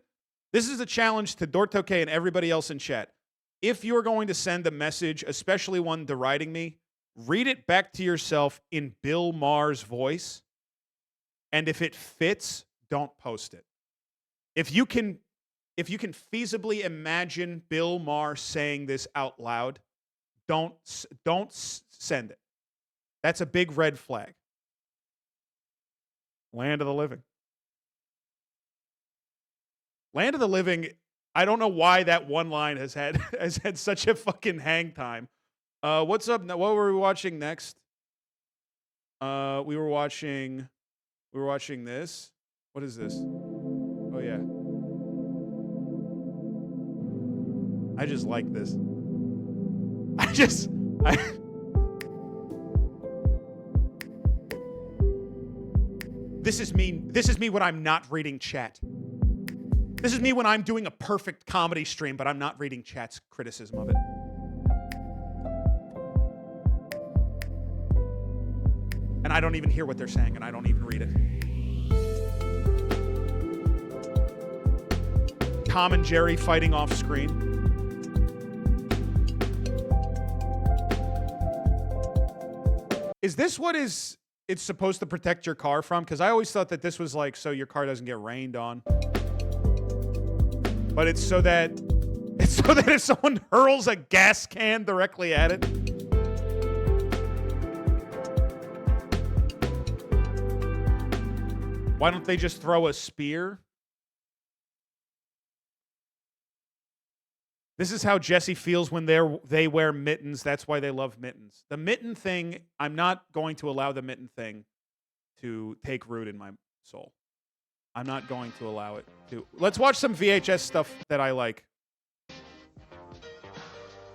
this is a challenge to Dortoke and everybody else in chat. If you're going to send a message, especially one deriding me, read it back to yourself in Bill Maher's voice, and if it fits, don't post it. If you can feasibly imagine Bill Maher saying this out loud, don't send it. That's a big red flag. Land of the living. Land of the living, I don't know why that one line has had such a fucking hang time. What's up? What were we watching next? We were watching this. What is this? Oh yeah. I just like this. This is me. This is me when I'm not reading chat. This is me when I'm doing a perfect comedy stream, but I'm not reading chat's criticism of it. And I don't even hear what they're saying, and I don't even read it. Tom and Jerry fighting off screen. Is this what it's supposed to protect your car from? Because I always thought that this was like so your car doesn't get rained on. But it's so that if someone hurls a gas can directly at it. Why don't they just throw a spear? This is how Jesse feels when they wear mittens. That's why they love mittens. The mitten thing, I'm not going to allow the mitten thing to take root in my soul. I'm not going to allow it to. Let's watch some VHS stuff that I like.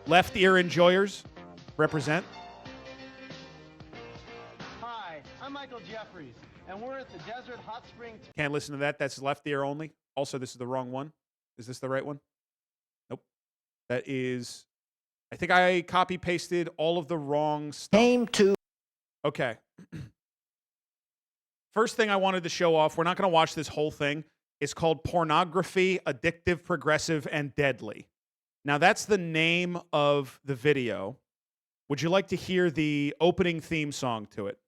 Left ear enjoyers, represent. Hi, I'm Michael Jeffries, and we're at the Desert Hot Spring. Can't listen to that. That's left ear only. Also, this is the wrong one. Is this the right one? Nope. That is, I think I copy pasted all of the wrong stuff. Name two. Okay. First thing I wanted to show off, we're not going to watch this whole thing. It's called Pornography, Addictive, Progressive, and Deadly. Now, that's the name of the video. Would you like to hear the opening theme song to it?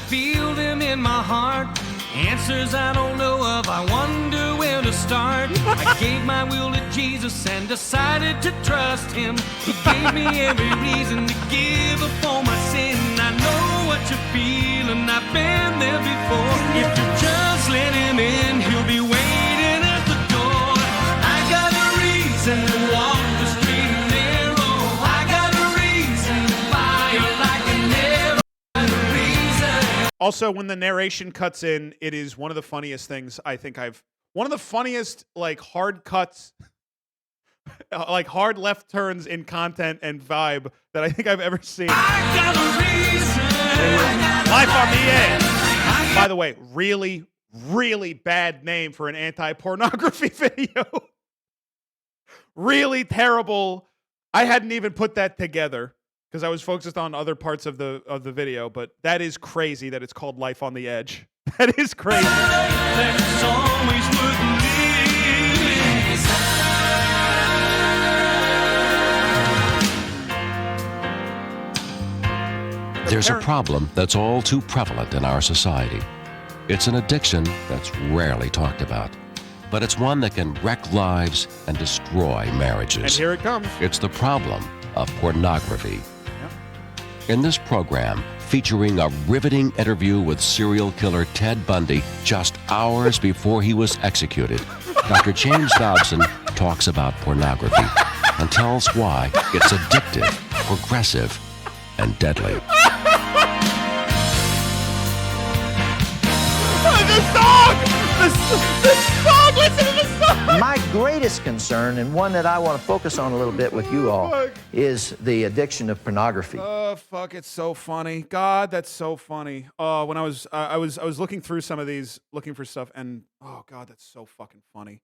Feel them in my heart. Answers I don't know of. I wonder where to start. I gave my will to Jesus and decided to trust him. He gave me every reason to give up all my sin. I know what you're feeling. I've been there before. If you just let him in, he'll be waiting at the door. I got a reason to walk the street narrow. I got a reason to fire like a never. Also, when the narration cuts in, it is one of the funniest things I think one of the funniest, like, hard cuts, like, hard left turns in content and vibe that I think I've ever seen. I got a reason. Life on the Edge. By the way, really, really bad name for an anti-pornography video. Really terrible. I hadn't even put that together, because I was focused on other parts of the video, but that is crazy that it's called Life on the Edge. That is crazy. There's a problem that's all too prevalent in our society. It's an addiction that's rarely talked about, but it's one that can wreck lives and destroy marriages. And here it comes. It's the problem of pornography. In this program, featuring a riveting interview with serial killer Ted Bundy just hours before he was executed, Dr. James Dobson talks about pornography and tells why it's addictive, progressive, and deadly. The song! Listen to the song! My greatest concern, and one that I want to focus on a little bit with you all, is the addiction of pornography. Oh, fuck, it's so funny. God, that's so funny. When I was looking through some of these, looking for stuff, and oh god, that's so fucking funny.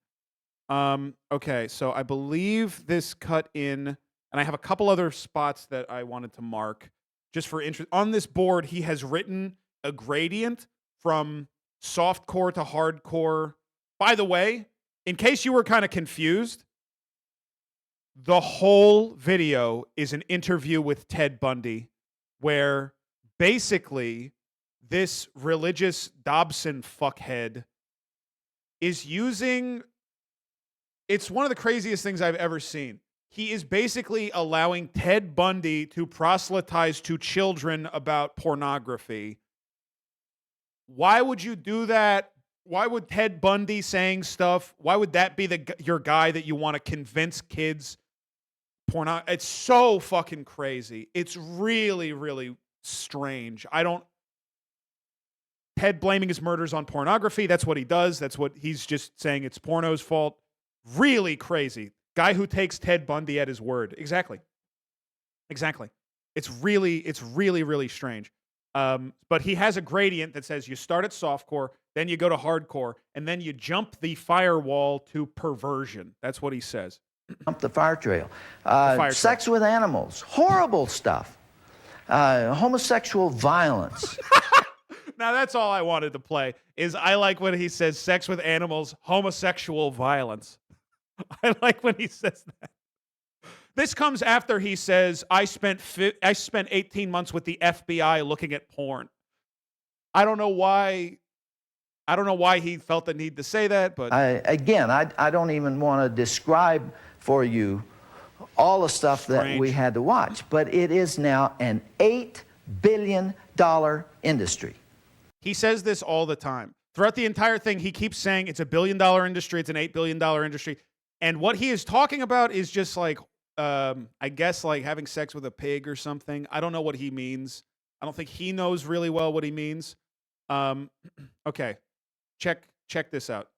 Okay, so I believe this cut in, and I have a couple other spots that I wanted to mark just for interest. On this board, he has written a gradient from softcore to hardcore. By the way, in case you were kind of confused, the whole video is an interview with Ted Bundy, where basically this religious Dobson fuckhead is using... It's one of the craziest things I've ever seen. He is basically allowing Ted Bundy to proselytize to children about pornography. Why would you do that? Why would Ted Bundy saying stuff, why would that be your guy that you want to convince kids porno. It's so fucking crazy. It's really, really strange. Ted blaming his murders on pornography. That's what he does. That's what he's just saying. It's porno's fault. Really crazy. Guy who takes Ted Bundy at his word. Exactly. It's really, really strange. But he has a gradient that says you start at softcore, then you go to hardcore, and then you jump the firewall to perversion. That's what he says. Jump the fire trail. Fire Sex with animals. Horrible stuff. Homosexual violence. Now that's all I wanted to play, is I like when he says sex with animals, homosexual violence. I like when he says that. This comes after he says, I spent 18 months with the FBI looking at porn. I don't know why he felt the need to say that, but I don't even want to describe for you all the stuff that we had to watch, but it is now an $8 billion industry. He says this all the time. Throughout the entire thing, he keeps saying it's a $1 billion industry, it's an $8 billion industry. And what he is talking about is just like, I guess like having sex with a pig or something. I don't know what he means. I don't think he knows really well what he means. Okay, check this out.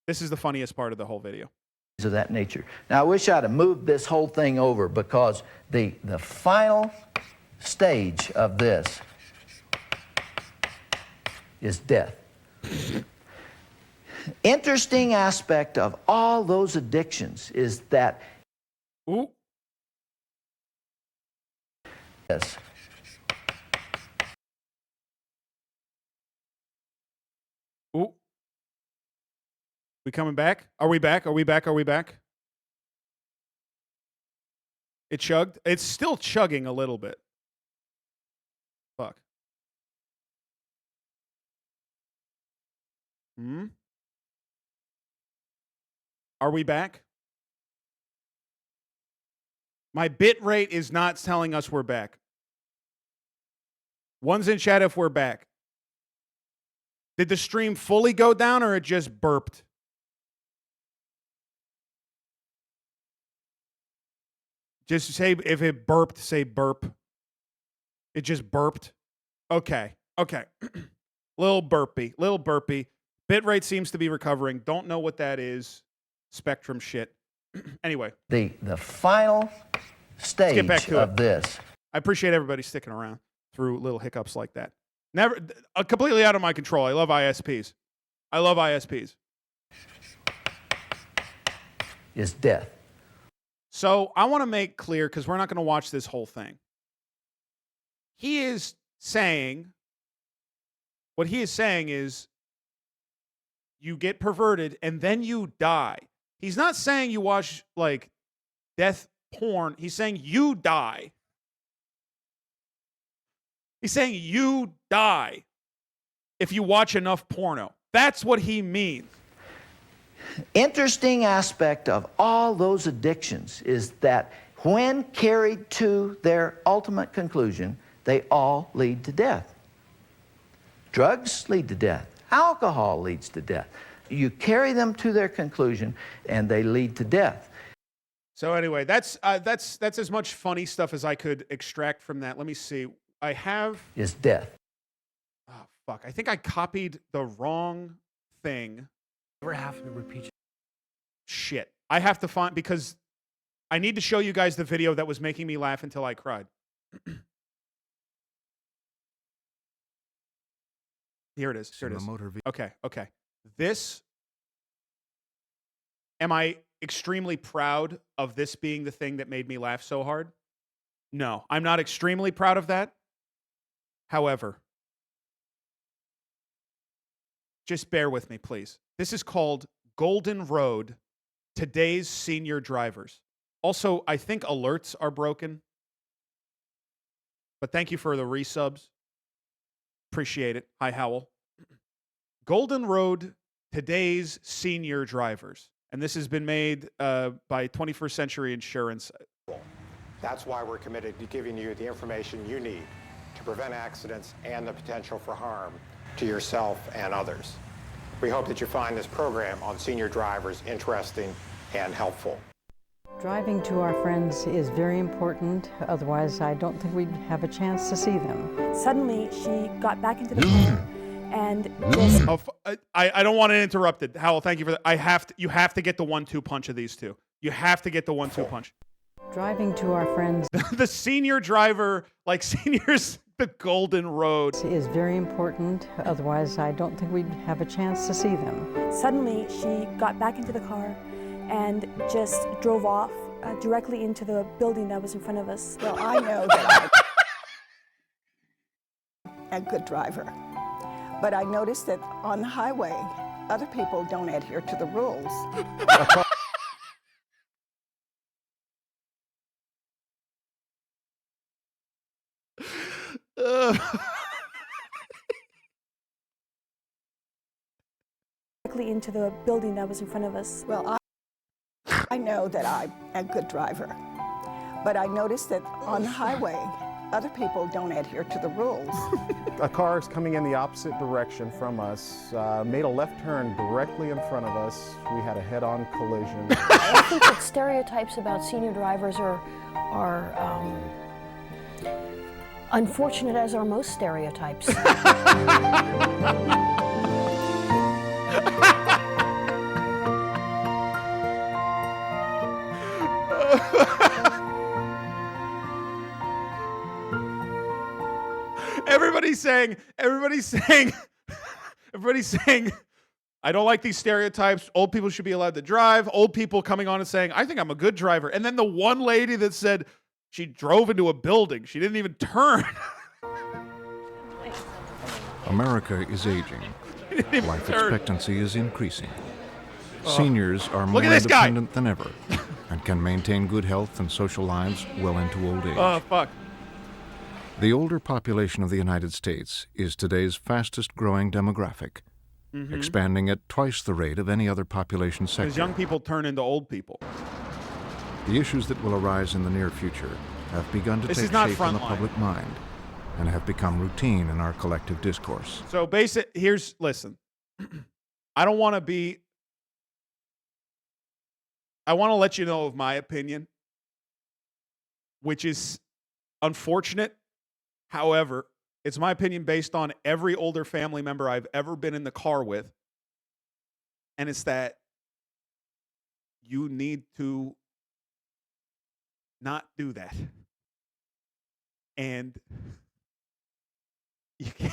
This is the funniest part of the whole video. Of that nature. Now, I wish I'd have moved this whole thing over, because the final stage of this is death. Interesting aspect of all those addictions is that yes. Ooh. We coming back? Are we back? Are we back? Are we back? It chugged? It's still chugging a little bit. Fuck. Are we back? My bit rate is not telling us we're back. One's in chat if we're back. Did the stream fully go down or it just burped? Just say, if it burped, say burp. It just burped. Okay. Little burpy. Bitrate seems to be recovering. Don't know what that is. Spectrum shit. Anyway. The final stage of this. I appreciate everybody sticking around through little hiccups like that. Never, completely out of my control. I love ISPs. Is death. So I want to make clear, because we're not going to watch this whole thing. He is saying, what he is saying is, you get perverted and then you die. He's not saying you watch like death porn. He's saying you die. He's saying you die if you watch enough porno. That's what he means. Interesting aspect of all those addictions is that when carried to their ultimate conclusion, they all lead to death. Drugs lead to death. Alcohol leads to death. You carry them to their conclusion, and they lead to death. So anyway, that's as much funny stuff as I could extract from that. Let me see. I have is death. Oh fuck! I think I copied the wrong thing. Never have to repeat. Shit! I have to find, because I need to show you guys the video that was making me laugh until I cried. Here it is. Okay. This, am I extremely proud of this being the thing that made me laugh so hard? No, I'm not extremely proud of that. However, just bear with me, please. This is called Golden Road, Today's Senior Drivers. Also, I think alerts are broken. But thank you for the resubs. Appreciate it. Hi, Howell. Golden Road, Today's Senior Drivers. And this has been made by 21st Century Insurance. That's why we're committed to giving you the information you need to prevent accidents and the potential for harm to yourself and others. We hope that you find this program on senior drivers interesting and helpful. Driving to our friends is very important, otherwise I don't think we'd have a chance to see them. Suddenly, she got back into the car and just... I don't want to interrupt it. Howell, thank you for that. You have to get the 1-2 punch of these two. You have to get the 1-2 punch. Driving to our friends... The senior driver, like seniors, the golden road. Is very important, otherwise I don't think we'd have a chance to see them. Suddenly, she got back into the car and just drove off directly into the building that was in front of us. Well, I know that I'm a good driver, but I noticed that on the highway, other people don't adhere to the rules. Directly into the building that was in front of us. Well, I know that I'm a good driver, but I noticed that on the highway, other people don't adhere to the rules. A car is coming in the opposite direction from us, made a left turn directly in front of us. We had a head-on collision. I think that stereotypes about senior drivers are unfortunate, as are most stereotypes. Everybody's saying, I don't like these stereotypes. Old people should be allowed to drive. Old people coming on and saying, I think I'm a good driver. And then the one lady that said she drove into a building. She didn't even turn. America is aging. Life expectancy is increasing. Oh. Seniors are more Look at this guy. independent than ever and can maintain good health and social lives well into old age. Oh, fuck. The older population of the United States is today's fastest growing demographic, expanding at twice the rate of any other population sector. Because young people turn into old people. The issues that will arise in the near future have begun to take shape in the public mind and have become routine in our collective discourse. So listen, I want to let you know of my opinion, which is unfortunate. However, it's my opinion based on every older family member I've ever been in the car with. And it's that you need to not do that. And you can't.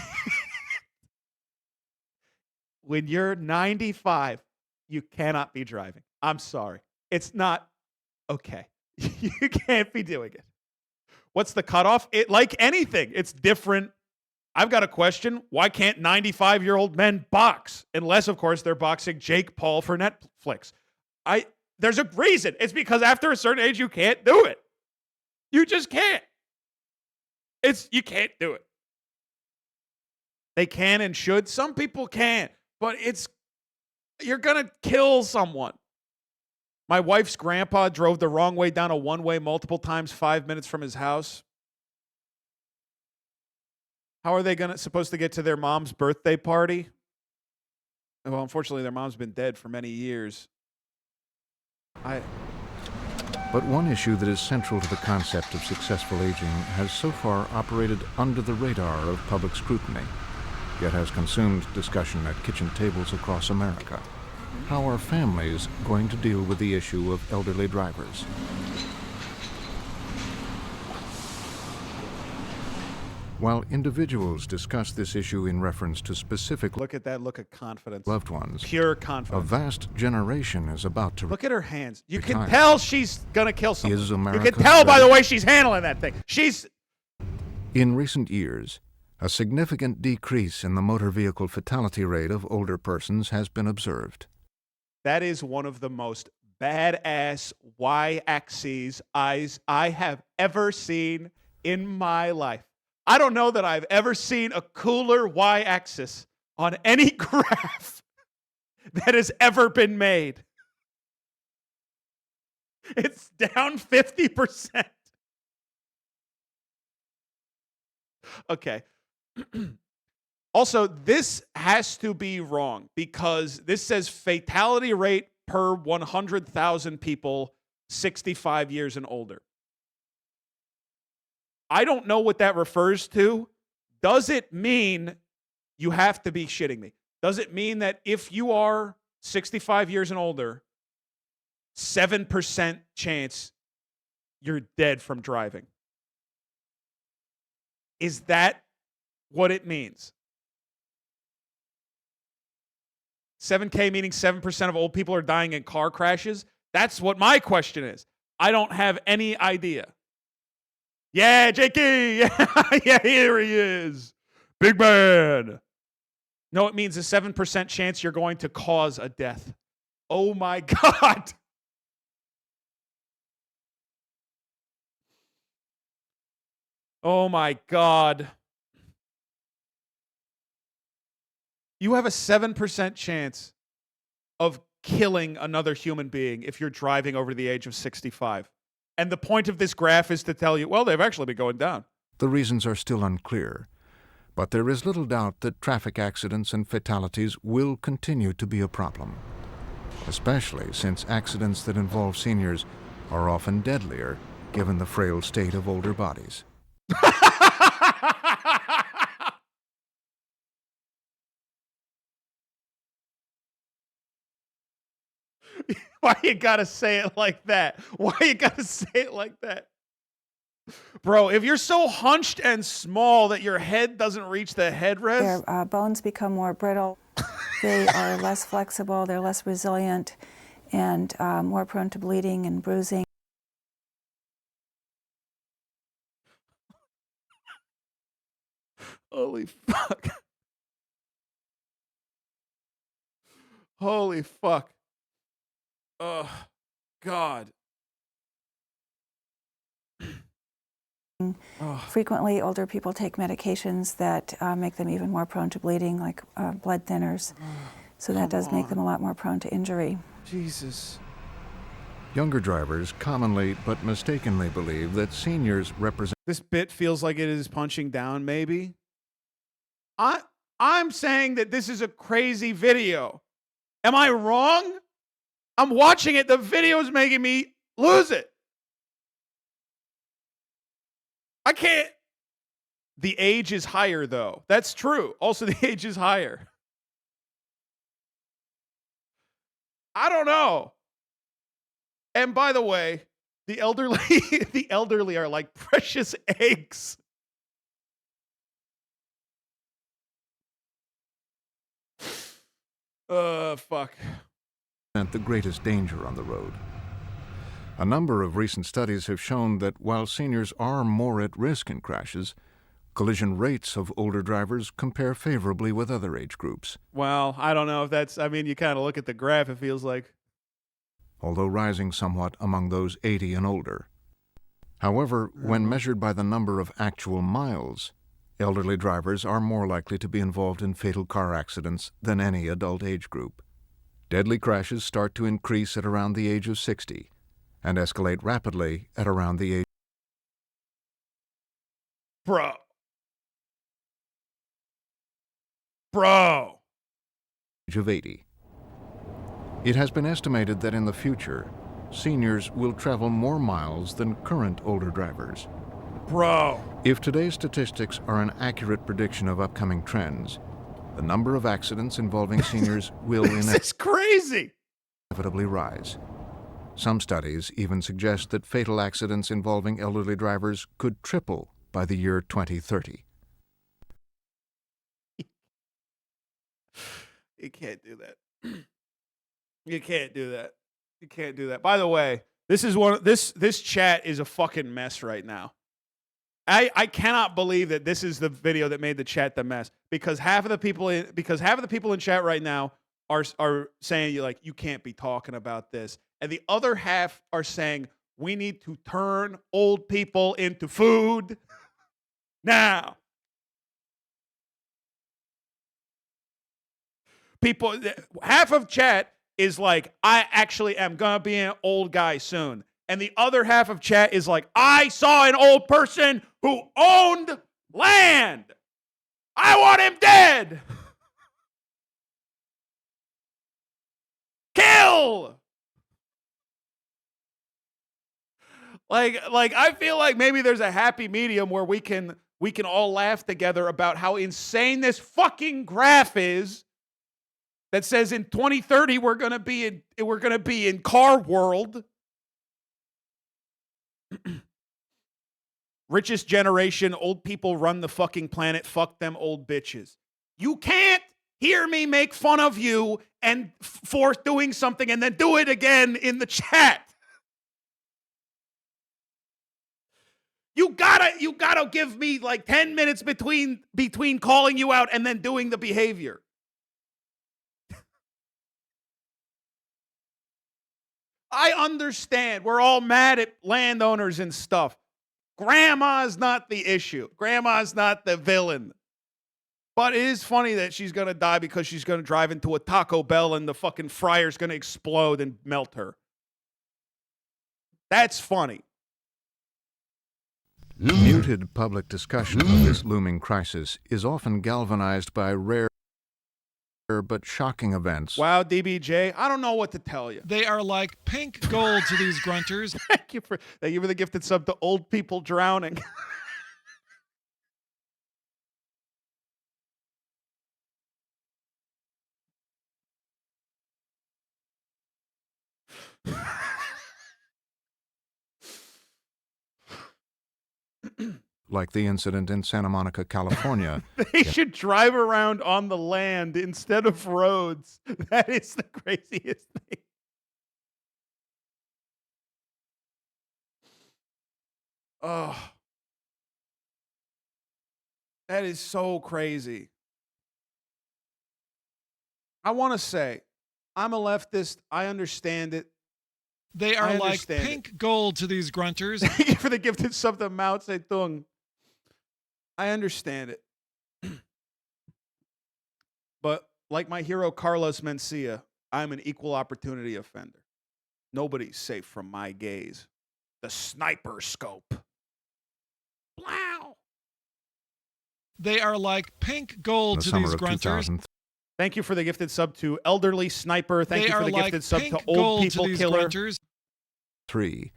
When you're 95, you cannot be driving. I'm sorry. It's not okay. You can't be doing it. What's the cutoff? Like anything, it's different. I've got a question. Why can't 95-year-old men box? Unless, of course, they're boxing Jake Paul for Netflix. There's a reason. It's because after a certain age, you can't do it. You just can't. You can't do it. They can and should. Some people can, but you're going to kill someone. My wife's grandpa drove the wrong way down a one-way multiple times, 5 minutes from his house. How are they supposed to get to their mom's birthday party? Well, unfortunately, their mom's been dead for many years. But one issue that is central to the concept of successful aging has so far operated under the radar of public scrutiny, yet has consumed discussion at kitchen tables across America. How are families going to deal with the issue of elderly drivers? While individuals discuss this issue in reference to specific look at that look of confidence, loved ones, pure confidence. A vast generation is about to look at her hands. You retire. can tell she's gonna kill someone. Is America you can tell by ready? the way she's handling that thing. In recent years, a significant decrease in the motor vehicle fatality rate of older persons has been observed. That is one of the most badass Y-axes I have ever seen in my life. I don't know that I've ever seen a cooler Y-axis on any graph that has ever been made. It's down 50%. Okay. Also, this has to be wrong because this says fatality rate per 100,000 people 65 years and older. I don't know what that refers to. Does it mean you have to be shitting me? Does it mean that if you are 65 years and older, 7% chance you're dead from driving? Is that what it means? 7K meaning 7% of old people are dying in car crashes? That's what my question is. I don't have any idea. Yeah, Jakey! Yeah, here he is. Big man. No, it means a 7% chance you're going to cause a death. Oh my God. Oh my God. You have a 7% chance of killing another human being if you're driving over the age of 65. And the point of this graph is to tell you, well, they've actually been going down. The reasons are still unclear, but there is little doubt that traffic accidents and fatalities will continue to be a problem, especially since accidents that involve seniors are often deadlier given the frail state of older bodies. Why you gotta say it like that? Why you gotta say it like that? Bro, if you're so hunched and small that your head doesn't reach the headrest. Their bones become more brittle. They are less flexible, they're less resilient, and more prone to bleeding and bruising. Holy fuck. Holy fuck. Oh, God. Frequently, older people take medications that make them even more prone to bleeding, like blood thinners. So that does make them a lot more prone to injury. Jesus. Younger drivers commonly but mistakenly believe that seniors represent... This bit feels like it is punching down, maybe. I'm saying that this is a crazy video. Am I wrong? I'm watching it. The video is making me lose it. I can't. The age is higher, though. That's true. Also, the age is higher. I don't know. And by the way, the elderly are like precious eggs. Fuck. The greatest danger on the road. A number of recent studies have shown that while seniors are more at risk in crashes, collision rates of older drivers compare favorably with other age groups. Well, I don't know if that's, I mean, you kind of look at the graph, it feels like. Although rising somewhat among those 80 and older. However, when measured by the number of actual miles, elderly drivers are more likely to be involved in fatal car accidents than any adult age group. Deadly crashes start to increase at around the age of 60 and escalate rapidly at around the age Bro. of 80. It has been estimated that in the future, seniors will travel more miles than current older drivers. Bro. If today's statistics are an accurate prediction of upcoming trends, the number of accidents involving seniors will crazy. inevitably rise. Some studies even suggest that fatal accidents involving elderly drivers could triple by the year 2030. You can't do that. You can't do that. You can't do that. By the way, this chat is a fucking mess right now. I cannot believe that this is the video that made the chat the mess, because half of the people in chat right now are saying you can't be talking about this, and the other half are saying we need to turn old people into food now. People, half of chat is like, I actually am gonna be an old guy soon. And the other half of chat is like, I saw an old person who owned land. I want him dead. Kill. Like I feel like maybe there's a happy medium where we can all laugh together about how insane this fucking graph is that says in 2030 we're gonna be in car world. Richest generation, old people run the fucking planet, fuck them old bitches. You can't hear me make fun of you and for doing something and then do it again in the chat. You gotta give me like 10 minutes between calling you out and then doing the behavior. I understand. We're all mad at landowners and stuff. Grandma's not the issue. Grandma's not the villain. But it is funny that she's going to die because she's going to drive into a Taco Bell and the fucking fryer's going to explode and melt her. That's funny. Muted public discussion of this looming crisis is often galvanized by rare but shocking events. Wow, DBJ, I don't know what to tell you. They are like pink gold to these grunters. Thank you for the gifted sub to Old People Drowning. Like the incident in Santa Monica, California. They should drive around on the land instead of roads. That is the craziest thing. Oh. That is so crazy. I want to say, I'm a leftist. I understand it. They are like pink gold to these grunters. Thank you for the gifted sub to Mao Zedong. I understand it. But like my hero Carlos Mencia, I'm an equal opportunity offender. Nobody's safe from my gaze. The sniper scope. Blow. They are like pink gold to these grunters. Thank you for the gifted sub to Elderly Sniper. Thank you for the gifted sub to gold Old People to these Killer. grunters. 3,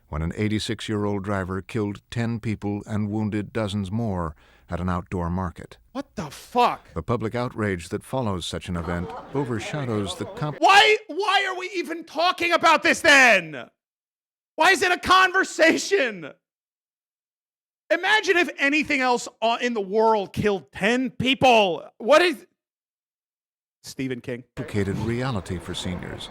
when an 86-year-old driver killed 10 people and wounded dozens more at an outdoor market. What the fuck? The public outrage that follows such an event overshadows the Why are we even talking about this then? Why is it a conversation? Imagine if anything else in the world killed 10 people. What is... Stephen King. complicated reality for seniors,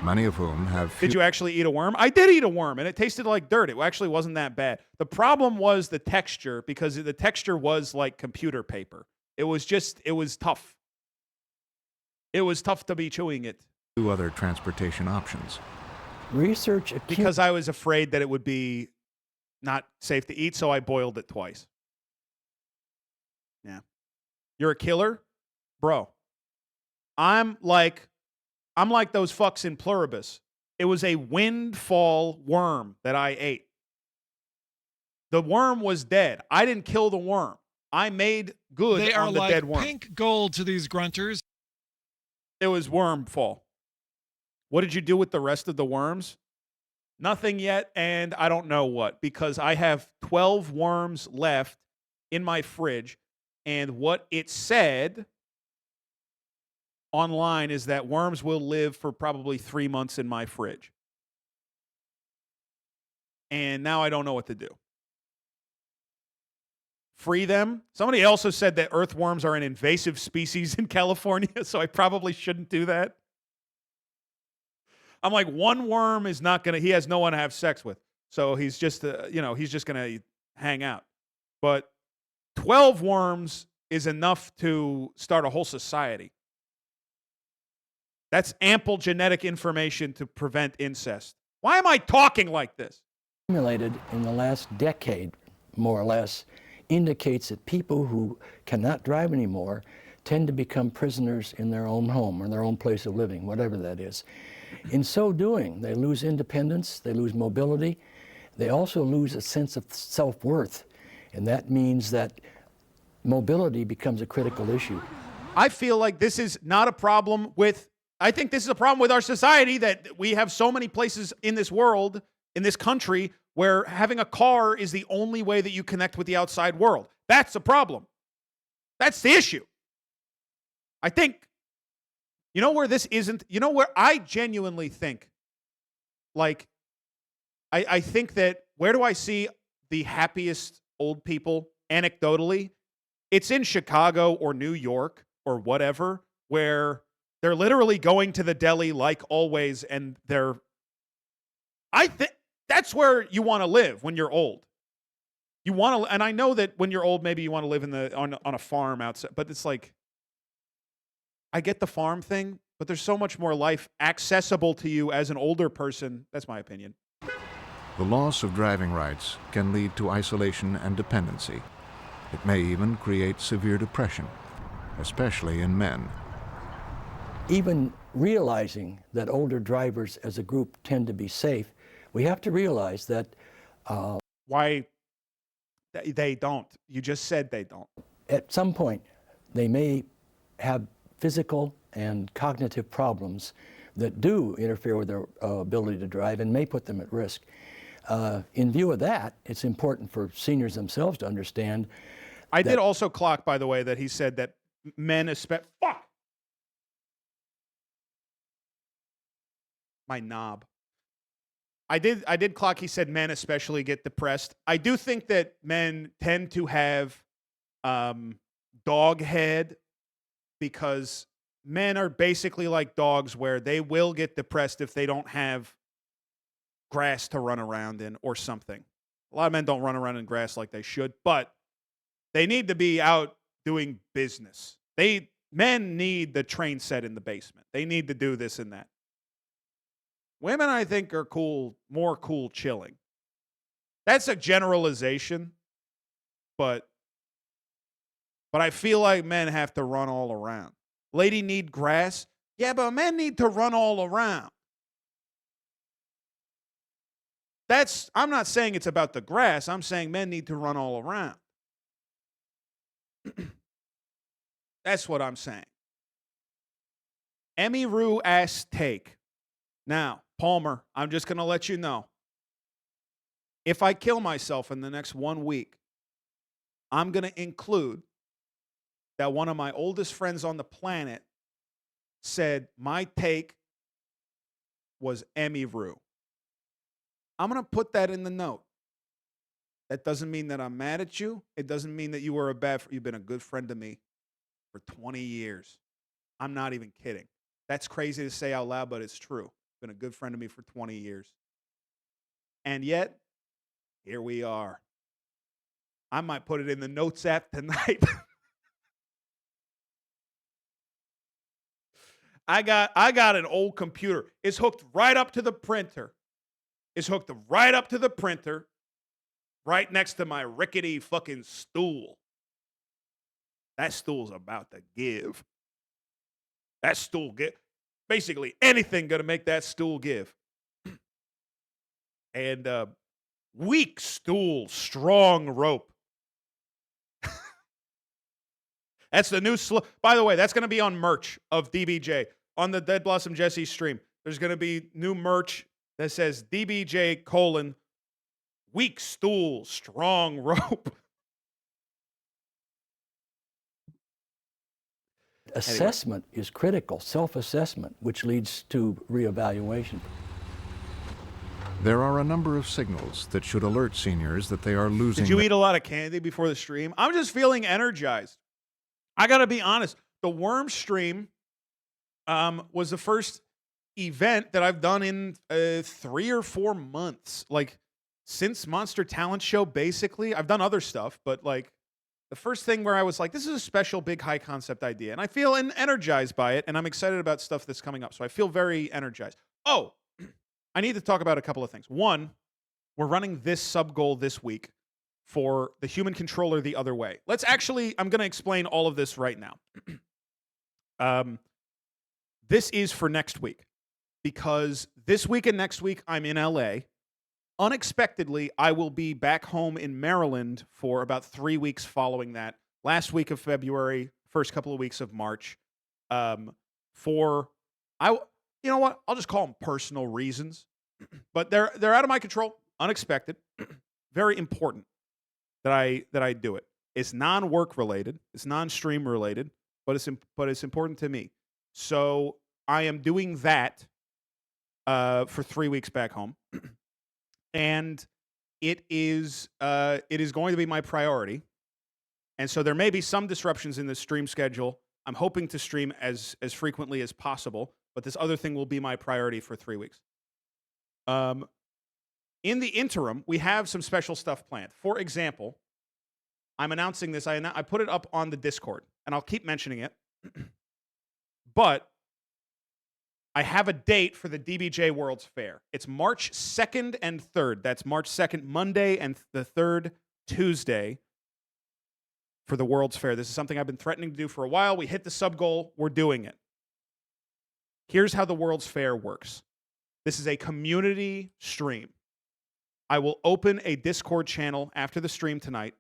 many of whom have... Did you actually eat a worm? I did eat a worm, and it tasted like dirt. It actually wasn't that bad. The problem was the texture, because the texture was like computer paper. It was tough. It was tough to be chewing it. 2 other transportation options. Research because I was afraid that it would be not safe to eat, so I boiled it twice. Yeah. You're a killer? Bro. I'm like those fucks in Pluribus. It was a windfall worm that I ate. The worm was dead. I didn't kill the worm. I made good They are on the like dead worm. pink gold to these grunters. It was wormfall. What did you do with the rest of the worms? Nothing yet, and I don't know what, because I have 12 worms left in my fridge, and what it said online is that worms will live for probably 3 months in my fridge. And now I don't know what to do. Free them? Somebody also said that earthworms are an invasive species in California, so I probably shouldn't do that. I'm like, one worm is not going to, he has no one to have sex with. So he's just, he's just going to hang out. But 12 worms is enough to start a whole society. That's ample genetic information to prevent incest. Why am I talking like this? Accumulated in the last decade, more or less, indicates that people who cannot drive anymore tend to become prisoners in their own home or their own place of living, whatever that is. In so doing, they lose independence, they lose mobility, they also lose a sense of self-worth, and that means that mobility becomes a critical issue. I feel like this is not a problem with, I think this is a problem with our society, that we have so many places in this world, in this country, where having a car is the only way that you connect with the outside world. That's the problem. That's the issue. I think, you know where this isn't, you know where I genuinely think, like, I think that, where do I see the happiest old people anecdotally? It's in Chicago or New York or whatever, where they're literally going to the deli like always, and I think that's where you want to live when you're old. You want to, and I know that when you're old, maybe you want to live on a farm outside, but it's like, I get the farm thing, but there's so much more life accessible to you as an older person. That's my opinion. The loss of driving rights can lead to isolation and dependency. It may even create severe depression, especially in men. Even realizing that older drivers as a group tend to be safe, we have to realize that... Why they don't? You just said they don't. At some point, they may have physical and cognitive problems that do interfere with their ability to drive and may put them at risk. In view of that, it's important for seniors themselves to understand. I did also clock, by the way, that he said that men fuck! My knob. I did clock, he said men especially get depressed. I do think that men tend to have dog head, because men are basically like dogs, where they will get depressed if they don't have grass to run around in or something. A lot of men don't run around in grass like they should, but they need to be out doing business. Men need the train set in the basement. They need to do this and that. Women, I think, are more cool chilling. That's a generalization, but I feel like men have to run all around. Lady need grass? Yeah, but men need to run all around. I'm not saying it's about the grass. I'm saying men need to run all around. That's what I'm saying. Emmy Rue ass take. Now, Palmer, I'm just going to let you know. If I kill myself in the next 1 week, I'm going to include that one of my oldest friends on the planet said my take was Emmy Rue. I'm going to put that in the note. That doesn't mean that I'm mad at you. It doesn't mean that you were you've been a good friend to me for 20 years. I'm not even kidding. That's crazy to say out loud, but it's true. Been a good friend to me for 20 years. And yet, here we are. I might put it in the notes app tonight. I got an old computer. It's hooked right up to the printer. Right next to my rickety fucking stool. That stool's about to give. That stool give. Basically, anything going to make that stool give. And weak stool, strong rope. That's the new by the way, that's going to be on merch of DBJ. On the Dead Blossom Jesse stream, there's going to be new merch that says DBJ : weak stool, strong rope. Assessment is critical, self-assessment, which leads to reevaluation. There are a number of signals that should alert seniors that they are losing. Did you eat a lot of candy before the stream? I'm just feeling energized. I got to be honest. The Worm stream was the first event that I've done in 3 or 4 months. Like, since Monster Talent Show, basically. I've done other stuff, but like, the first thing where I was like, this is a special, big, high concept idea. And I feel energized by it, and I'm excited about stuff that's coming up. So I feel very energized. Oh, I need to talk about a couple of things. One, we're running this sub-goal this week for the human controller the other way. I'm going to explain all of this right now. This is for next week, because this week and next week I'm in LA. Unexpectedly, I will be back home in Maryland for about 3 weeks following that. Last week of February, first couple of weeks of March. You know what? I'll just call them personal reasons. But they're out of my control. unexpected, very important that I do it. It's non-work related, it's non-stream related, but it's important to me. So I am doing that for 3 weeks back home, and it is going to be my priority. And so there may be some disruptions in the stream schedule. I'm hoping to stream as frequently as possible, but this other thing will be my priority for 3 weeks. In the interim, we have some special stuff planned. For example, I'm announcing this. I put it up on the Discord, and I'll keep mentioning it. But I have a date for the DBJ World's Fair. It's March 2nd and 3rd. That's March 2nd, Monday, and the 3rd, Tuesday, for the World's Fair. This is something I've been threatening to do for a while. We hit the sub goal. We're doing it. Here's how the World's Fair works. This is a community stream. I will open a Discord channel after the stream tonight,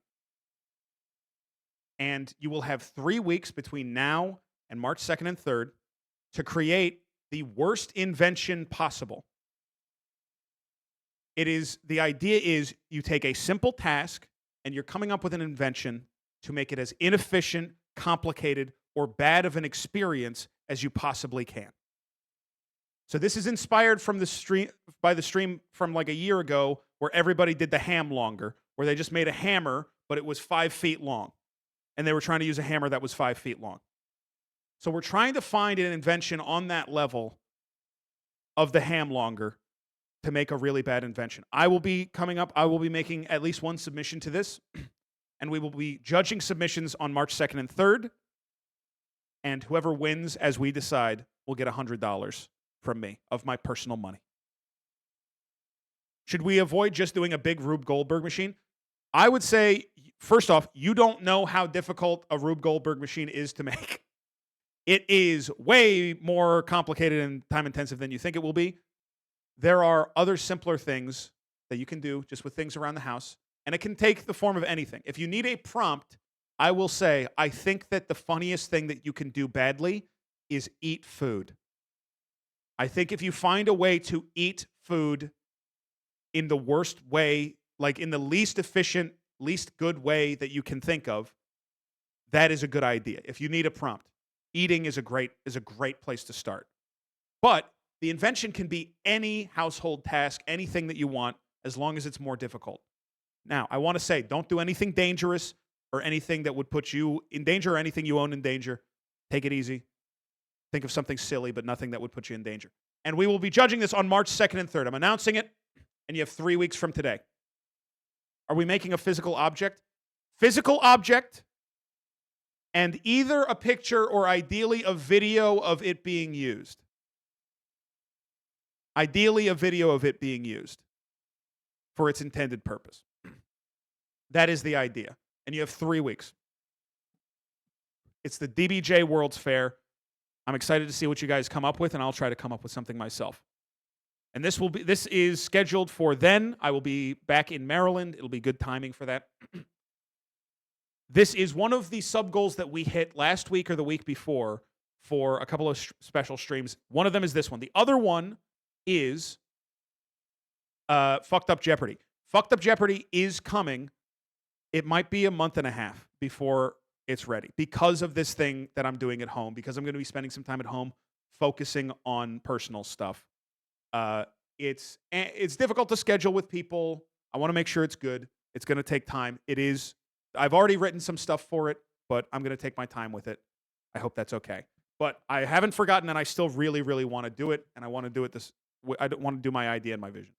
and you will have 3 weeks between now and March 2nd and 3rd to create the worst invention possible. The idea is you take a simple task and you're coming up with an invention to make it as inefficient, complicated, or bad of an experience as you possibly can. So this is inspired from by the stream from like a year ago where everybody did the ham longer, where they just made a hammer, but it was 5 feet long. And they were trying to use a hammer that was 5 feet long. So we're trying to find an invention on that level of the ham longer to make a really bad invention. I will be coming up, I will be making at least one submission to this, and we will be judging submissions on March 2nd and 3rd, and whoever wins, as we decide, will get $100 from me, of my personal money. Should we avoid just doing a big Rube Goldberg machine? I would say, first off, you don't know how difficult a Rube Goldberg machine is to make. It is way more complicated and time-intensive than you think it will be. There are other simpler things that you can do just with things around the house, and it can take the form of anything. If you need a prompt, I will say, I think that the funniest thing that you can do badly is eat food. I think if you find a way to eat food in the worst way, like in the least efficient, least good way that you can think of, that is a good idea. If you need a prompt, eating is a great place to start. But the invention can be any household task, anything that you want, as long as it's more difficult. Now, I want to say, don't do anything dangerous or anything that would put you in danger or anything you own in danger. Take it easy. Think of something silly, but nothing that would put you in danger. And we will be judging this on March 2nd and 3rd. I'm announcing it, and you have 3 weeks from today. Are we making a physical object? Physical object, and either a picture or ideally a video of it being used. Ideally, a video of it being used for its intended purpose. That is the idea. And you have 3 weeks. It's the DBJ World's Fair. I'm excited to see what you guys come up with, and I'll try to come up with something myself. And this is scheduled for then. I will be back in Maryland. It'll be good timing for that. This is one of the sub-goals that we hit last week or the week before for a couple of special streams. One of them is this one. The other one is Fucked Up Jeopardy. Fucked Up Jeopardy is coming. It might be a month and a half before it's ready because of this thing that I'm doing at home, because I'm going to be spending some time at home focusing on personal stuff. It's difficult to schedule with people. I want to make sure it's good. It's going to take time. It is. I've already written some stuff for it, but I'm going to take my time with it. I hope that's okay. But I haven't forgotten, and I still really, really want to do it, and I want to do it I don't want to do my idea and my vision.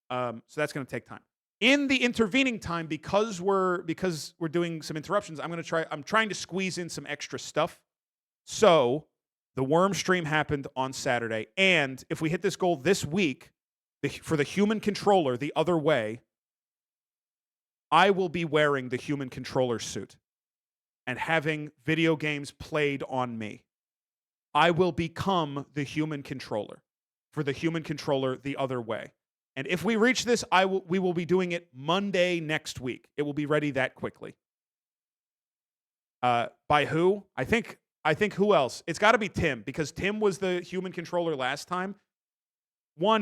So that's going to take time. In the intervening time, because we're doing some interruptions, I'm trying to squeeze in some extra stuff. So the Worm stream happened on Saturday, and if we hit this goal this week, for the human controller the other way, I will be wearing the human controller suit and having video games played on me. I will become the human controller for the human controller the other way. And if we reach this, we will be doing it Monday next week. It will be ready that quickly. By who? I think who else? It's got to be Tim, because Tim was the human controller last time.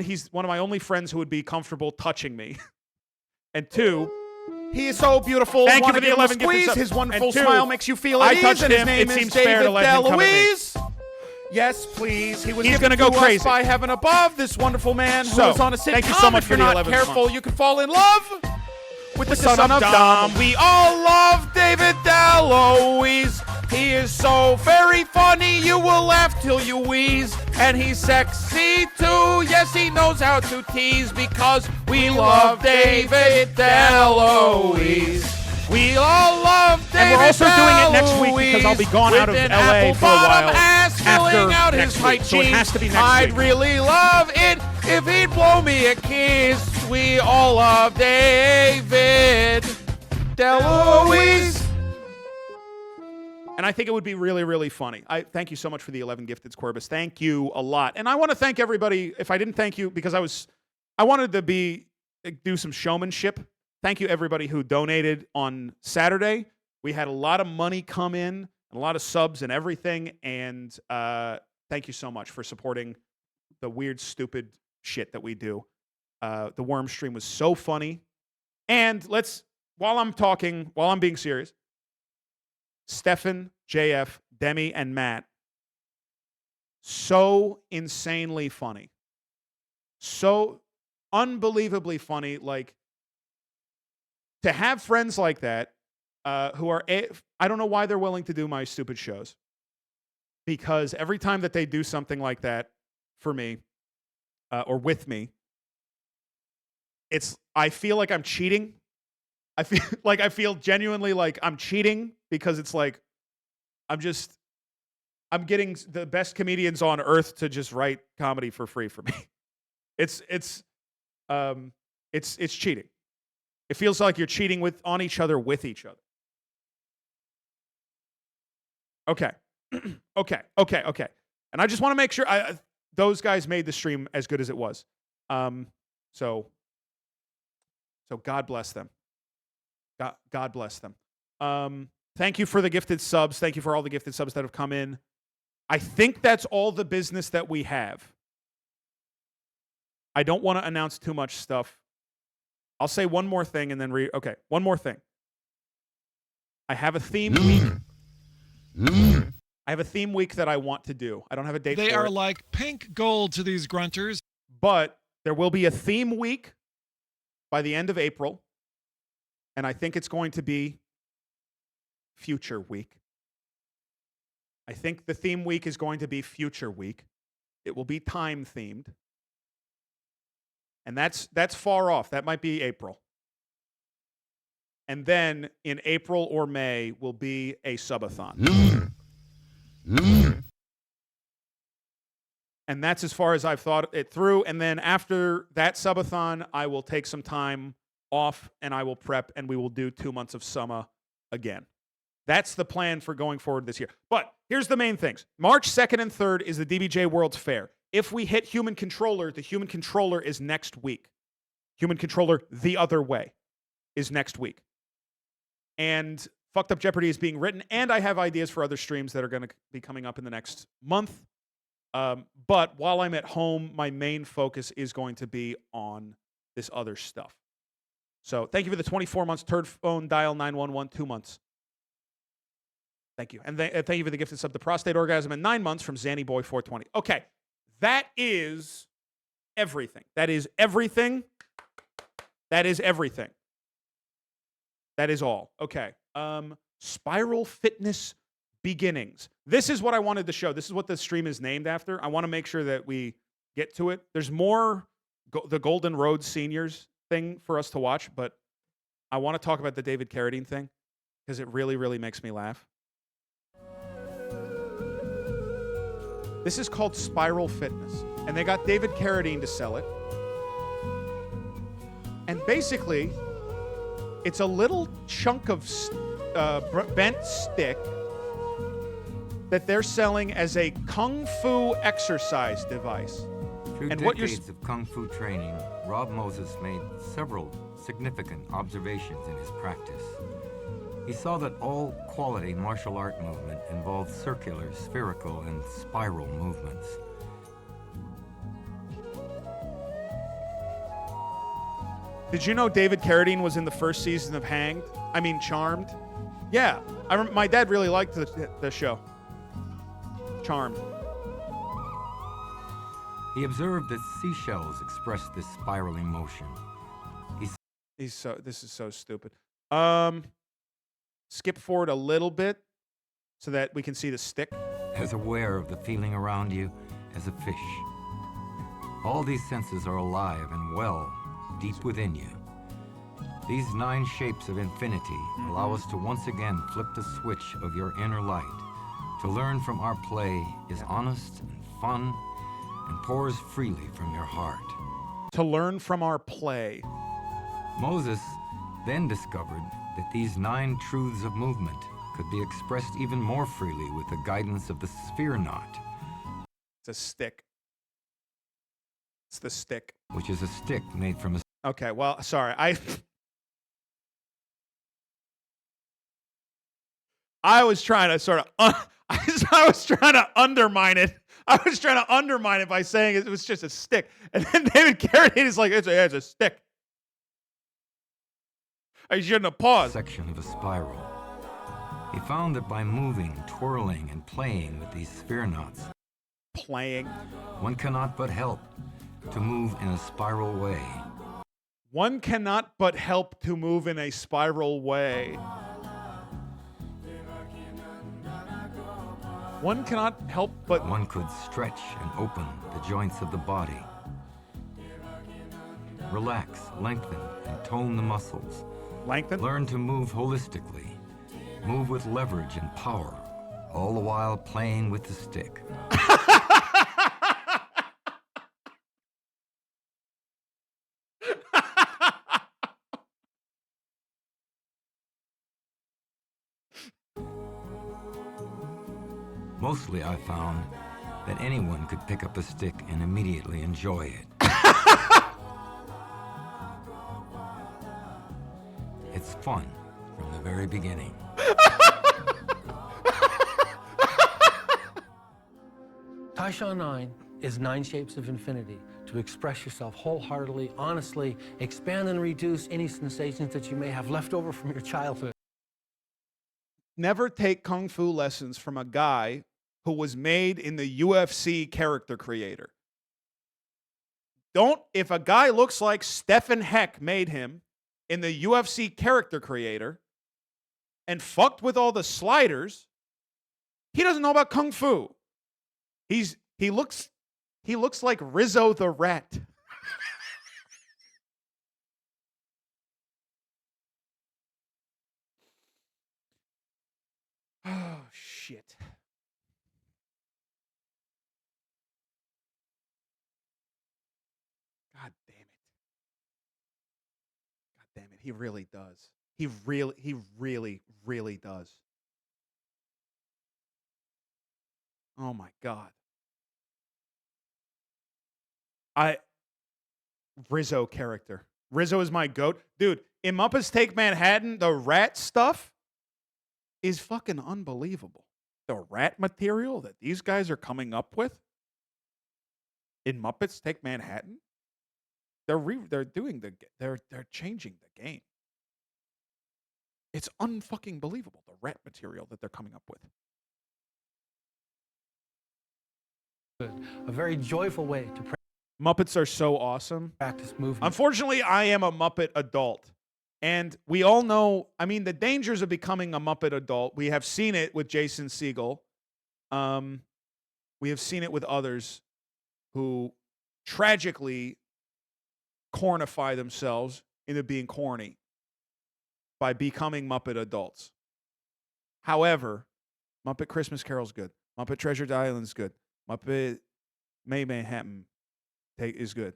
He's one of my only friends who would be comfortable touching me And 2, he is so beautiful. Thank you Wanna for the give him a 11 gifted squeeze. subs. His wonderful And 2, smile makes you feel at I ease. touched And his him. name It is seems fair to David let him come at me. DeLuise. Yes, please. He's He's gonna go to us crazy. by heaven above. This wonderful man So, who is on a sitcom. thank you so much If for you're the not 11th careful, month. you can fall in love with the son son of of Dom. Dom. We all love David DeLuise. He is so very funny, you will laugh till you wheeze. And he's sexy too. Yes, he knows how to tease because we love David DeLuise. We all love David And we're also doing it next week because I'll be gone out of with an LA for a apple-bottom while ass filling out next his tight week. So it has to be jeans. next I'd week. really love it if he'd blow me a kiss. We all love David DeLuise. And I think it would be really, really funny. I thank you so much for the 11 gifted Squarebus. Thank you a lot. And I want to thank everybody. If I didn't thank you, because I wanted to do some showmanship. Thank you everybody who donated on Saturday. We had a lot of money come in, and a lot of subs and everything. And thank you so much for supporting the weird, stupid shit that we do. The Worm stream was so funny. And while I'm being serious, Stefan, JF, Demi, and Matt, so insanely funny. So unbelievably funny. Like, to have friends like that who are, I don't know why they're willing to do my stupid shows. Because every time that they do something like that for me or with me, I feel like I'm cheating. I feel genuinely like I'm cheating because it's like I'm getting the best comedians on earth to just write comedy for free for me. It's cheating. It feels like you're cheating on each other with each other. Okay. Okay. And I just want to make sure those guys made the stream as good as it was. So God bless them. God bless them. Thank you for the gifted subs. Thank you for all the gifted subs that have come in. I think that's all the business that we have. I don't want to announce too much stuff. I'll say one more thing and then okay, one more thing. I have a theme week. I have a theme week that I want to do. I don't have a date for it. They are like pink gold to these grunters. But there will be a theme week by the end of April. And I think it's going to be Future Week. I think the theme week is going to be Future Week. It will be time themed. And that's far off. That might be April. And then in April or May will be a subathon. And that's as far as I've thought it through. And then after that subathon, I will take some time off and I will prep and we will do 2 months of summer again. That's the plan for going forward this year. But here's the main things. March 2nd and 3rd is the DBJ World's Fair. If we hit Human Controller, the Human Controller is next week. Human Controller the other way is next week. And Fucked Up Jeopardy is being written, and I have ideas for other streams that are going to be coming up in the next month. But while I'm at home, my main focus is going to be on this other stuff. So thank you for the 24 months, Turd Phone Dial 911, 2 months. Thank you. And thank you for the gifted sub to Prostate Orgasm in 9 months from Zanny Boy 420. Okay, that is everything. That is everything. That is everything. That is all. Okay. Spiral Fitness Beginnings. This is what I wanted to show. This is what the stream is named after. I want to make sure that we get to it. There's more the Golden Road Seniors thing for us to watch, but I want to talk about the David Carradine thing because it really, really makes me laugh. This is called Spiral Fitness, and they got David Carradine to sell it. And basically, it's a little chunk of bent stick that they're selling as a kung fu exercise device. Through decades of kung fu training, Rob Moses made several significant observations in his practice. He saw that all quality martial art movement involved circular, spherical, and spiral movements. Did you know David Carradine was in the first season of Charmed? Yeah, my dad really liked the show. Charmed. He observed that seashells expressed this spiraling motion. This is so stupid. Skip forward a little bit so that we can see the stick. As aware of the feeling around you as a fish. All these senses are alive and well deep within you. These 9 shapes of infinity allow us to once again flip the switch of your inner light. To learn from our play is honest and fun and pours freely from your heart. To learn from our play. Moses then discovered that these 9 truths of movement could be expressed even more freely with the guidance of the sphere knot. It's a stick. It's the stick. Which is a stick made from a... Okay, well, sorry. I was trying to sort of... I was trying to undermine it. I was trying to undermine it by saying it was just a stick. And then David Carradine is like, it's a stick. I shouldn't have paused. Section of a spiral. He found that by moving, twirling, and playing with these sphere knots... Playing? One cannot but help to move in a spiral way. One cannot but help to move in a spiral way. One cannot help but... One could stretch and open the joints of the body. Relax, lengthen, and tone the muscles. Lengthen? Learn to move holistically. Move with leverage and power, all the while playing with the stick. Mostly I found that anyone could pick up a stick and immediately enjoy it. It's fun from the very beginning. Taishan 9 is 9 shapes of infinity to express yourself wholeheartedly, honestly, expand and reduce any sensations that you may have left over from your childhood. Never take kung fu lessons from a guy who was made in the UFC character creator. If a guy looks like Stephen Heck made him in the UFC character creator and fucked with all the sliders, he doesn't know about kung fu. He looks like Rizzo the Rat. Oh, shit. God damn it. God damn it. He really does. He really does. Oh my God. Rizzo character. Rizzo is my goat. Dude, in Muppets Take Manhattan, the rat stuff is fucking unbelievable. The rat material that these guys are coming up with in Muppets Take Manhattan, they're changing the game. It's unfucking believable, the rat material that they're coming up with. A very joyful way to Muppets are so awesome. Practice movement. Unfortunately, I am a Muppet adult. And we all know, the dangers of becoming a Muppet adult. We have seen it with Jason Segel. We have seen it with others who tragically cornify themselves into being corny by becoming Muppet adults. However, Muppet Christmas Carol's good. Muppet Treasure Island's good. Muppet May Manhattan is good.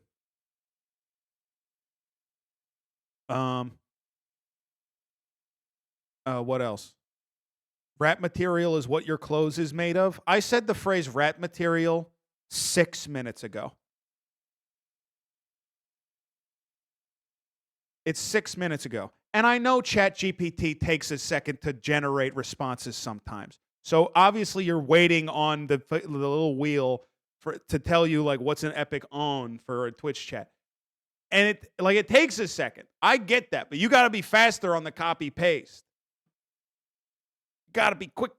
What else? Rat material is what your clothes is made of. I said the phrase rat material 6 minutes ago. It's 6 minutes ago. And I know ChatGPT takes a second to generate responses sometimes. So obviously you're waiting on the little wheel to tell you like what's an epic on for a Twitch chat. And it takes a second. I get that, but you got to be faster on the copy paste. Got to be quicker.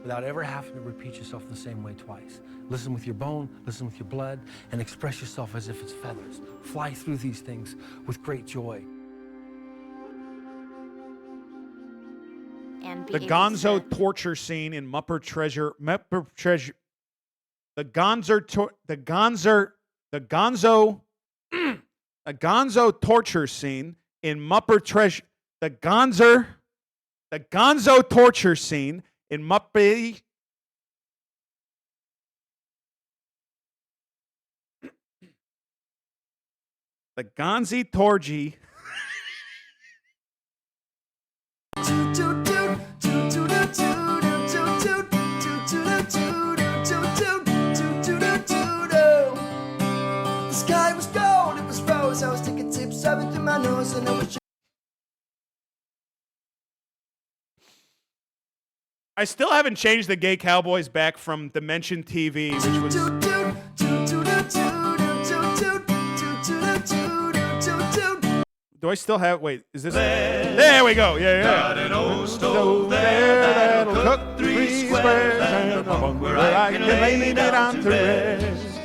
Without ever having to repeat yourself the same way twice. Listen with your bone, listen with your blood, and express yourself as if it's feathers. Fly through these things with great joy. And the Gonzo torture scene in Muppet Treasure. The Gonzo torture scene in Muppet Treasure. The Gonzo torture scene in Muppet. The Gonzi Torgy. The sky was gold, it was rose. I was taking tips of it through my nose, and I was. I still haven't changed the Gay Cowboys back from Dimension TV, which was. Do I still have? Wait, is this? There we go. Yeah. Got an old stove there that'll cook 3 squares and a bunk where I can lay me down to rest.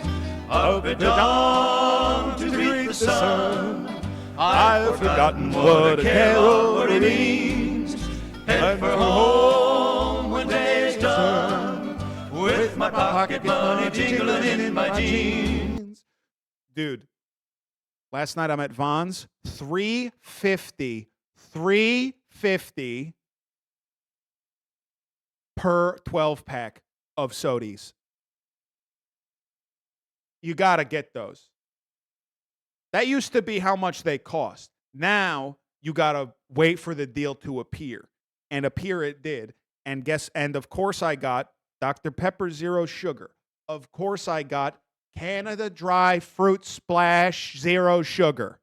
Up at dawn to greet the sun, I've forgotten what a carol really means. Head for home when day is done, with my pocket money jingling in my jeans. Dude, last night I'm at Vaughn's. $3.50 per 12-pack of sodies. You got to get those. That used to be how much they cost. Now you got to wait for the deal to appear. And appear it did. And of course I got Dr. Pepper Zero Sugar. Of course I got Canada Dry Fruit Splash Zero Sugar.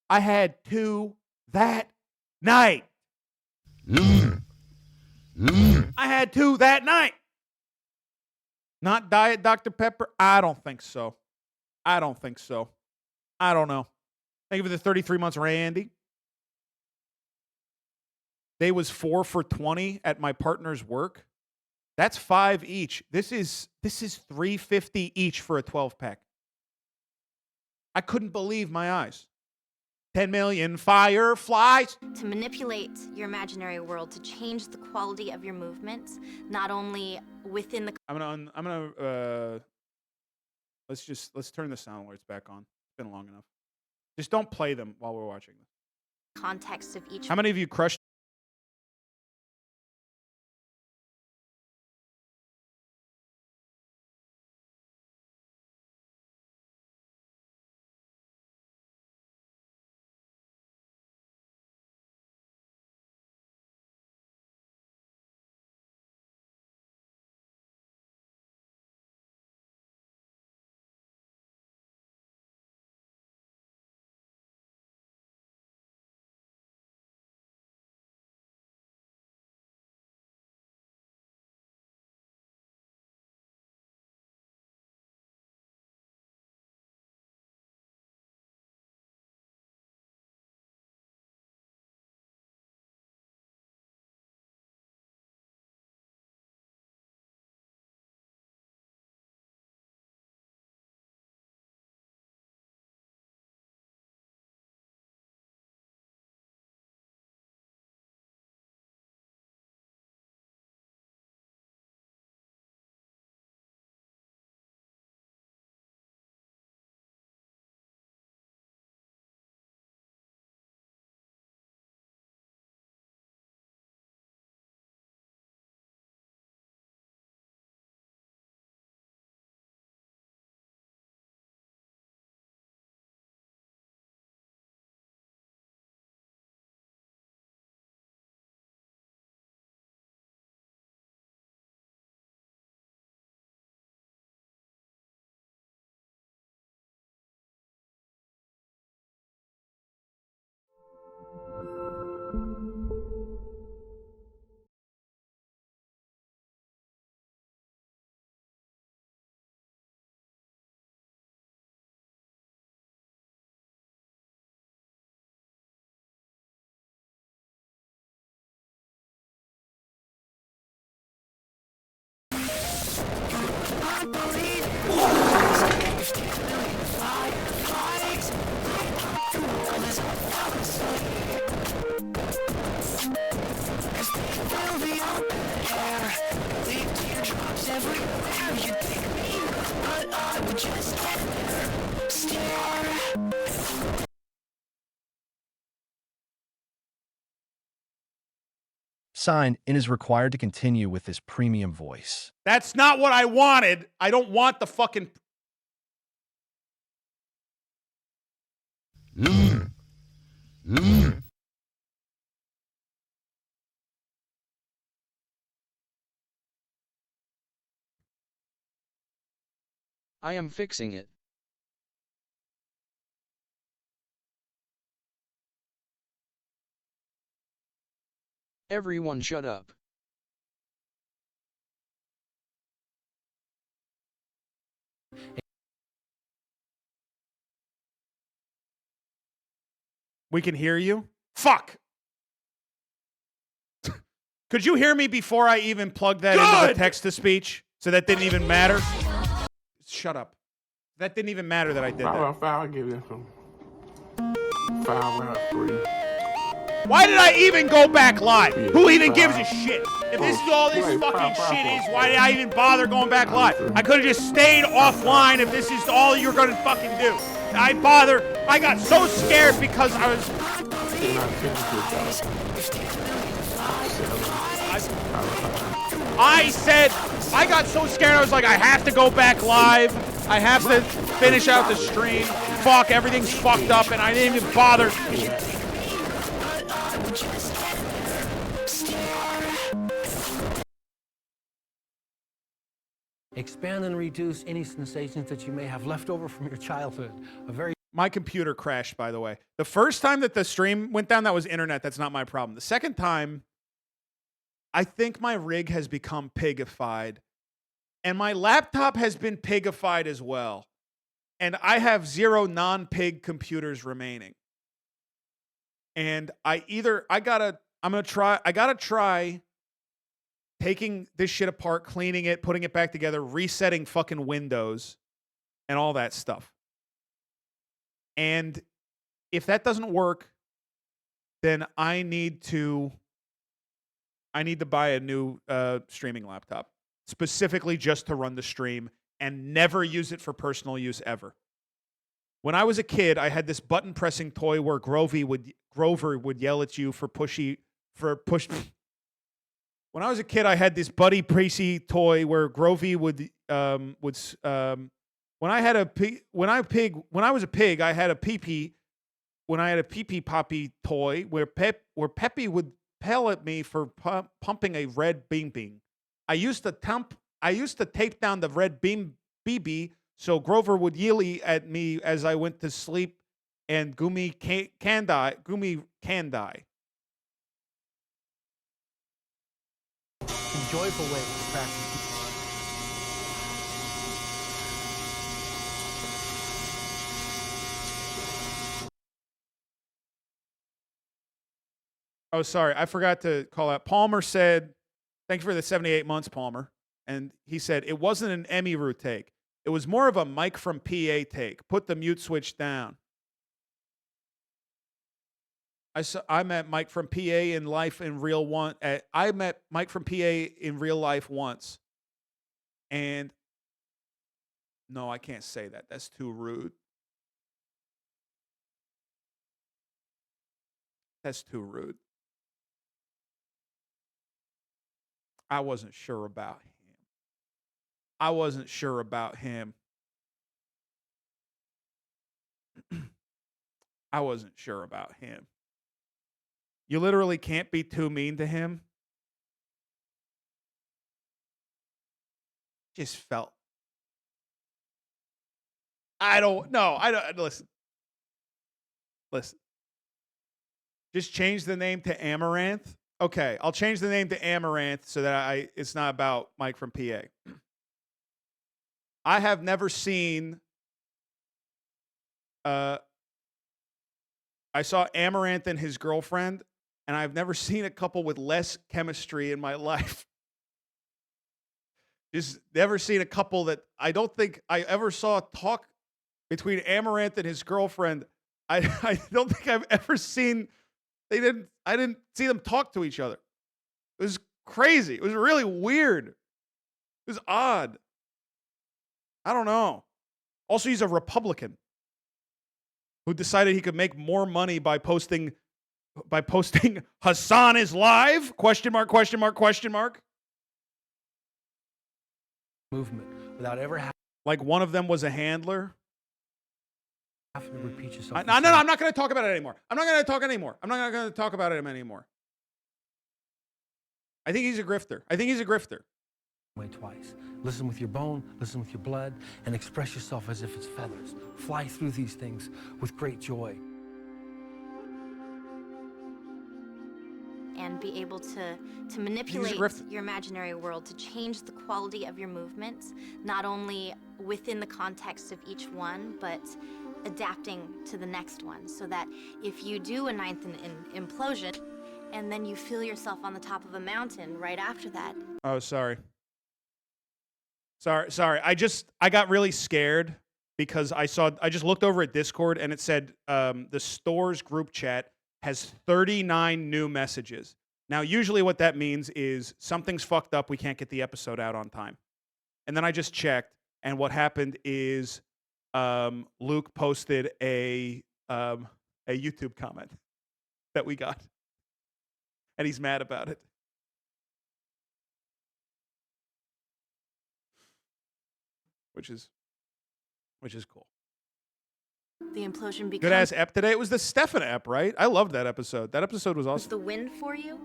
I had 2 that night. I had 2 that night. Not Diet Dr. Pepper? I don't think so. I don't know. Thank you for the 33 months, Randy. They was 4 for $20 at my partner's work. That's 5 each. This is $3.50 each for a 12-pack. I couldn't believe my eyes. 10 million fireflies. To manipulate your imaginary world to change the quality of your movements, not only within the. Let's turn the sound alerts back on. It's been long enough. Just don't play them while we're watching this. Context of each. How many of you crushed Signed, and is required to continue with this premium voice. That's not what I wanted. I don't want the fucking... I am fixing it. Everyone shut up. We can hear you? Fuck! Could you hear me before I even plugged that into the text-to-speech? So that didn't even matter? Shut up. That didn't even matter that I did that. I'll give you some 5.5, 3. Why did I even go back live? Who even gives a shit? If this is all this fucking shit is, why did I even bother going back live? I could have just stayed offline if this is all you're gonna fucking do. I got so scared because I was... I got so scared I was like, I have to go back live. I have to finish out the stream. Fuck, everything's fucked up and I didn't even bother. Expand and reduce any sensations that you may have left over from your childhood. My computer crashed, by the way. The first time that the stream went down, that was internet. That's not my problem. The second time, I think my rig has become pigified. And my laptop has been pigified as well. And I have 0 non-pig computers remaining. And I gotta try taking this shit apart, cleaning it, putting it back together, resetting fucking Windows, and all that stuff. And if that doesn't work, then I need to buy a new streaming laptop, specifically just to run the stream and never use it for personal use ever. When I was a kid, I had this button pressing toy where Grover would yell at you for push. When I was a kid, I had this Buddy Precy toy where Grovey would when I was a pig, I had a pee-pee. When I had a pee-pee poppy toy where Peppy would pell at me for pumping a red beam beam. I used to tape down the red beam BB so Grover would yell at me as I went to sleep and Gumi can die. Joyful way to practice. Oh, sorry. I forgot to call out. Palmer said, thank you for the 78 months, Palmer. And he said, it wasn't an Emmy root take. It was more of a Mike from PA take. Put the mute switch down. I met Mike from PA in life in real one. I met Mike from PA in real life once. And no, I can't say that. That's too rude. That's too rude. I wasn't sure about him. I wasn't sure about him. I wasn't sure about him. You literally can't be too mean to him. Just felt. I don't. Listen. Just change the name to Amaranth. Okay, I'll change the name to Amaranth so that it's not about Mike from PA. I have never seen. I saw Amaranth and his girlfriend, and I've never seen a couple with less chemistry in my life. Just never seen a couple that I don't think I ever saw talk between Amaranth and his girlfriend. I don't think I've ever seen. I didn't see them talk to each other. It was crazy. It was really weird. It was odd. I don't know. Also, he's a Republican who decided he could make more money by posting Hassan is live? Question mark, question mark, question mark. Movement without ever having Like one of them was a handler. to repeat yourself. No, I'm not going to talk about it anymore. I'm not going to talk anymore. I'm not going to talk about him anymore. I think he's a grifter. Way twice. Listen with your bone, listen with your blood, and express yourself as if it's feathers. Fly through these things with great joy. And be able to manipulate your imaginary world to change the quality of your movements, not only within the context of each one, but adapting to the next one, so that if you do a ninth implosion, and then you feel yourself on the top of a mountain right after that. Oh, sorry. I got really scared because I just looked over at Discord and it said the store's group chat has 39 new messages. Now, usually what that means is something's fucked up. We can't get the episode out on time. And then I just checked, and what happened is Luke posted a YouTube comment that we got, and he's mad about it. Which is cool. The implosion becomes Good ass ep today. It was the Stefan ep, right? I loved that episode. That episode was awesome. the win for you.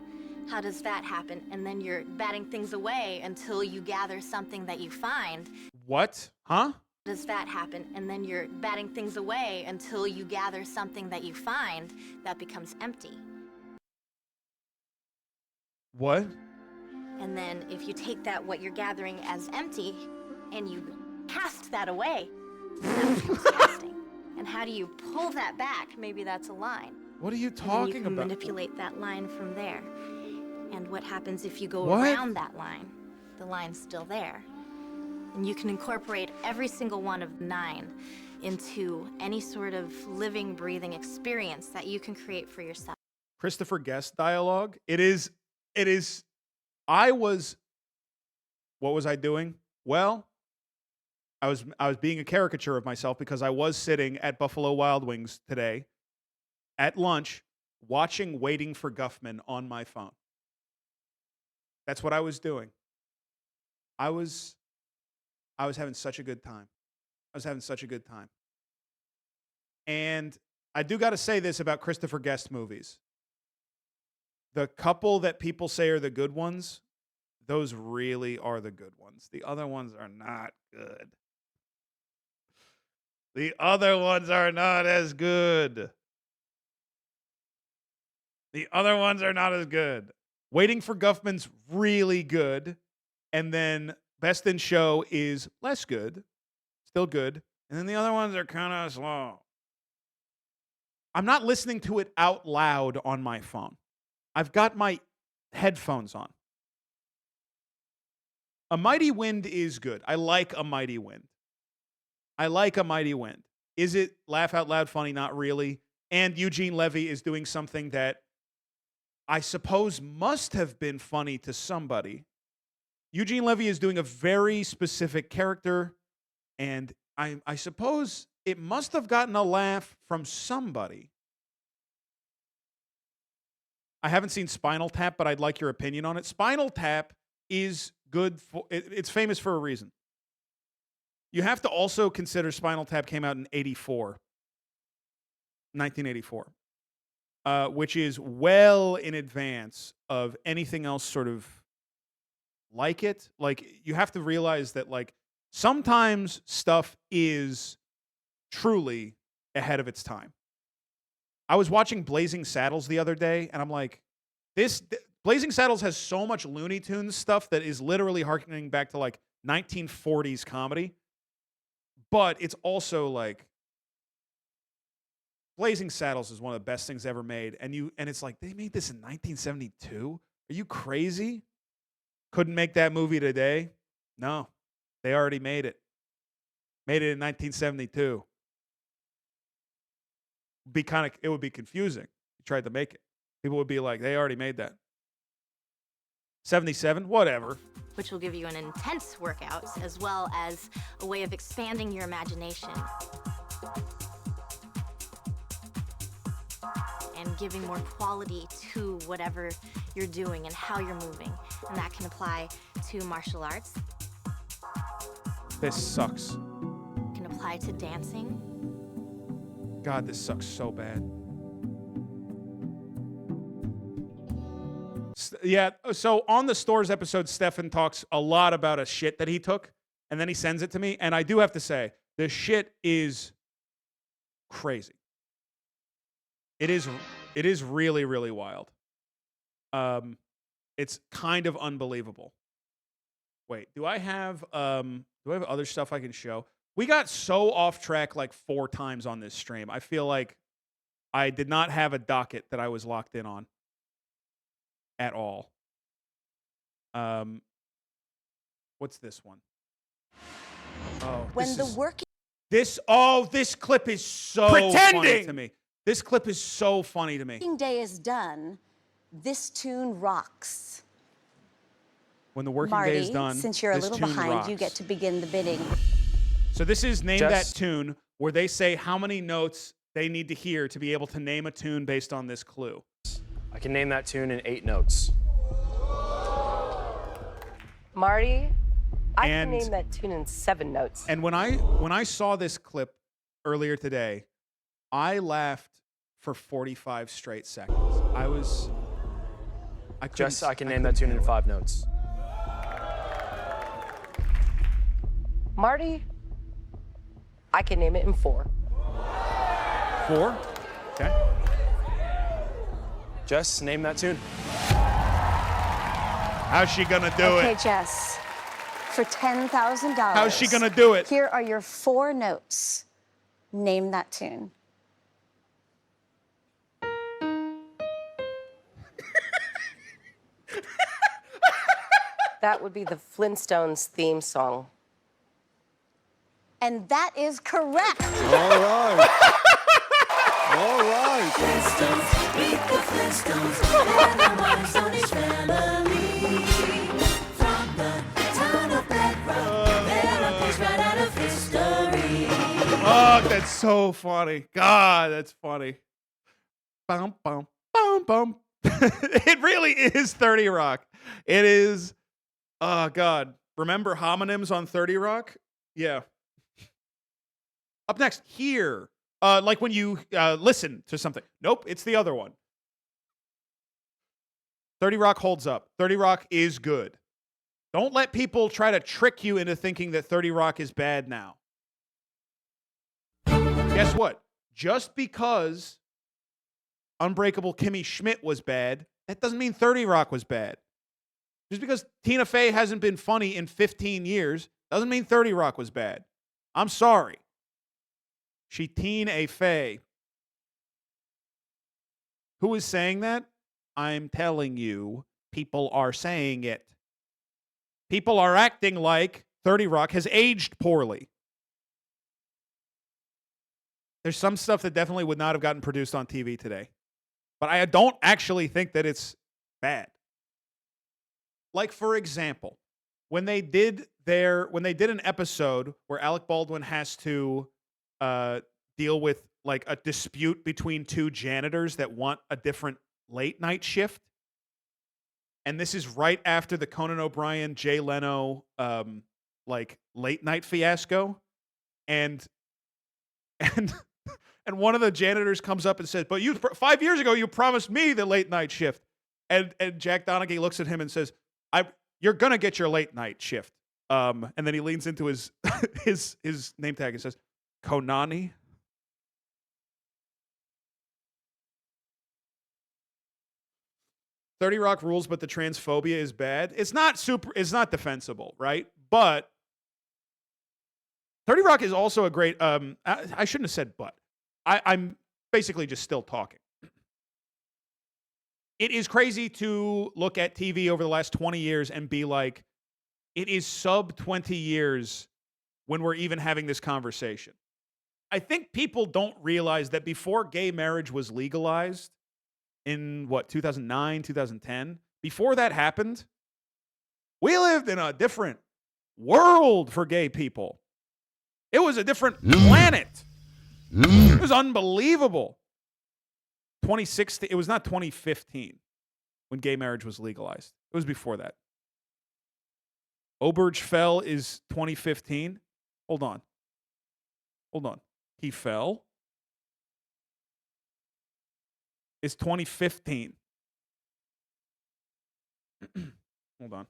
How does that happen? And then you're batting things away until you gather something that you find. What? Huh? Does that happen? And then you're batting things away until you gather something that you find that becomes empty. What? And then if you take that, what you're gathering as empty, and you cast that away, that becomes casting. And how do you pull that back? Maybe that's a line. What are you And then talking you can about? manipulate that line from there. And what happens if you go What? around that line? The line's still there. And you can incorporate every single one of 9 into any sort of living, breathing experience that you can create for yourself. Christopher Guest dialogue. What was I doing? Well, I was being a caricature of myself because I was sitting at Buffalo Wild Wings today at lunch watching Waiting for Guffman on my phone. That's what I was doing. I was having such a good time. And I do got to say this about Christopher Guest movies. The couple that people say are the good ones, those really are the good ones. The other ones are not good. The other ones are not as good. Waiting for Guffman's really good. And then Best in Show is less good. Still good. And then the other ones are kind of slow. I'm not listening to it out loud on my phone. I've got my headphones on. A Mighty Wind is good. I like A Mighty Wind. Is it laugh out loud funny? Not really. And Eugene Levy is doing something that I suppose must have been funny to somebody. Eugene Levy is doing a very specific character, and I suppose it must have gotten a laugh from somebody. I haven't seen Spinal Tap, but I'd like your opinion on it. Spinal Tap is good. It's famous for a reason. You have to also consider Spinal Tap came out in 1984, which is well in advance of anything else sort of like it. Like, you have to realize that, like, sometimes stuff is truly ahead of its time. I was watching Blazing Saddles the other day, and I'm like, Blazing Saddles has so much Looney Tunes stuff that is literally harkening back to, like, 1940s comedy. But it's also like, Blazing Saddles is one of the best things ever made. And it's like, they made this in 1972? Are you crazy? Couldn't make that movie today? No, they already made it. Made it in 1972. It would be confusing. You tried to make it. People would be like, they already made that. 77, whatever. Which will give you an intense workout as well as a way of expanding your imagination and giving more quality to whatever you're doing and how you're moving. And that can apply to martial arts. This sucks. It can apply to dancing. God, this sucks so bad. Yeah, so on the Stores episode, Stefan talks a lot about a shit that he took, and then he sends it to me, and I do have to say, the shit is crazy. It is really, really wild. It's kind of unbelievable. Wait, do I have other stuff I can show? We got so off track like 4 times on this stream. I feel like I did not have a docket that I was locked in on at all. What's this one? Oh, this clip is so funny to me. This clip is so funny to me. Working day is done. This tune rocks. When the working Marty, day is done, since you're a this little tune behind, rocks. you get to begin the bidding. So this is Name Jess? That Tune, where they say how many notes they need to hear to be able to name a tune based on this clue. I can name that tune in 8 notes. Marty, I And- can name that tune in 7 notes. And when I saw this clip earlier today, I laughed for 45 straight seconds. Jess, I can name that tune in 5 notes. Marty, I can name it in 4. 4? Okay. Jess, name that tune. How's she gonna do Okay, it? Jess, for $10,000. How's she gonna do it? Here are your 4 notes. Name that tune. That would be the Flintstones theme song. And that is correct. All right. All right. Flintstones, meet the Flintstones. They're the Marconi's family. From the town of Bedrock, they're a page right out of history. Oh, that's so funny. God, that's funny. Bum, bum, bum, bum. It really is 30 Rock. It is. Oh, God. Remember homonyms on 30 Rock? Yeah. Up next, here. Like when you listen to something. Nope, it's the other one. 30 Rock holds up. 30 Rock is good. Don't let people try to trick you into thinking that 30 Rock is bad now. Guess what? Just because Unbreakable Kimmy Schmidt was bad, that doesn't mean 30 Rock was bad. Just because Tina Fey hasn't been funny in 15 years doesn't mean 30 Rock was bad. I'm sorry. She Tina Fey. Who is saying that? I'm telling you, people are saying it. People are acting like 30 Rock has aged poorly. There's some stuff that definitely would not have gotten produced on TV today. But I don't actually think that it's bad. Like, for example, when they did an episode where Alec Baldwin has to deal with like a dispute between 2 janitors that want a different late night shift, and this is right after the Conan O'Brien, Jay Leno like late night fiasco, and one of the janitors comes up and says, "But 5 years ago you promised me the late night shift," and Jack Donaghy looks at him and says, "You're gonna get your late night shift." And then he leans into his his name tag and says, "Konani." "30 Rock rules, but the transphobia is bad." It's not defensible, right? But 30 Rock is also a great. I shouldn't have said but. I'm basically just still talking. It is crazy to look at TV over the last 20 years and be like, It is sub 20 years when we're even having this conversation. I think people don't realize that before gay marriage was legalized in, 2009, 2010, before that happened, we lived in a different world for gay people. It was a different planet. It was unbelievable. 2016, it was not 2015 when gay marriage was legalized. It was before that. Obergefell is 2015. Hold on. He fell. It's 2015. Hold on.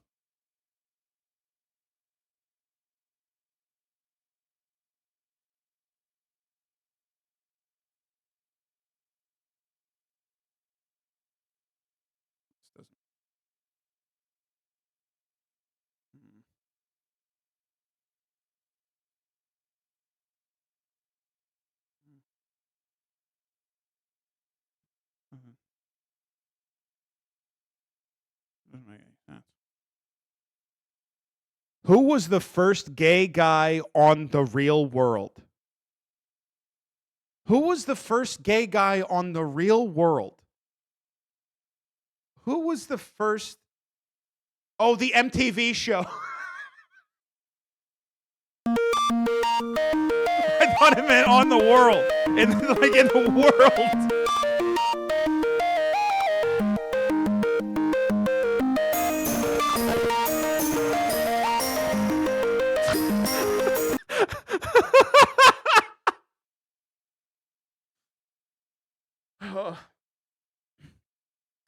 Who was the first gay guy on The Real World? Who was the first gay guy on The Real World? Who was the first? Oh, the MTV show. I thought it meant on the world. In the world.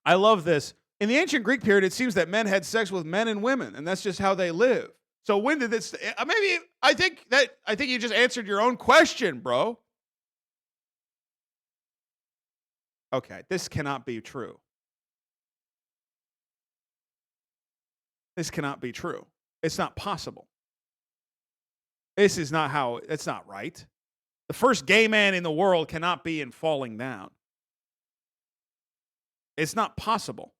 I love this. In the ancient Greek period, it seems that men had sex with men and women, and that's just how they live. So when did this? I think you just answered your own question, bro. Okay, this cannot be true. This cannot be true. It's not possible. This is not how. It's not right. The first gay man in the world cannot be in Falling Down. It's not possible.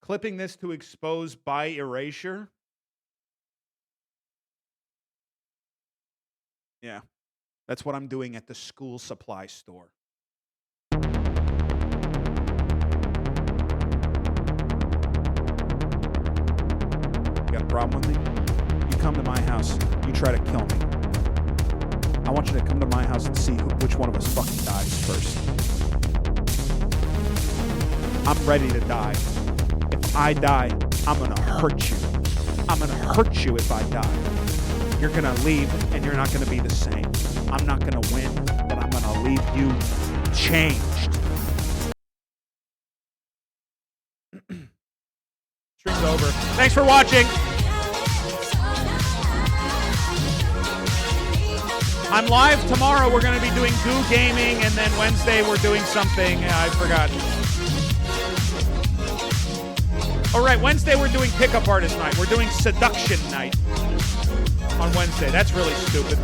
Clipping this to expose by erasure. Yeah, that's what I'm doing at the school supply store. You got a problem with me? You come to my house, you try to kill me. I want you to come to my house and see which one of us fucking dies first. I'm ready to die. If I die, I'm gonna hurt you. I'm gonna hurt you if I die. You're gonna leave and you're not gonna be the same. I'm not gonna win, but I'm gonna leave you changed. Stream's over. Thanks for watching. I'm live tomorrow. We're gonna be doing Goo Gaming, and then Wednesday we're doing something. I forgot. All right, Wednesday we're doing Pickup Artist Night. We're doing Seduction Night on Wednesday. That's really stupid.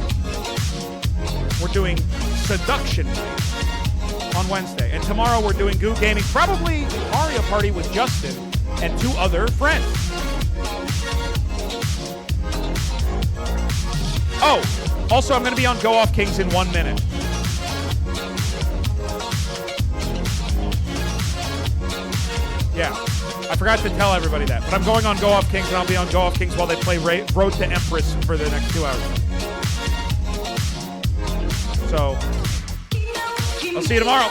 We're doing Seduction Night on Wednesday. And tomorrow we're doing Goo Gaming, probably Mario Party with Justin and 2 other friends. Oh, also I'm going to be on Go Off Kings in 1 minute. Yeah. I forgot to tell everybody that, but I'm going on Go Off Kings, and I'll be on Go Off Kings while they play Road to Empress for the next 2 hours. So, I'll see you tomorrow.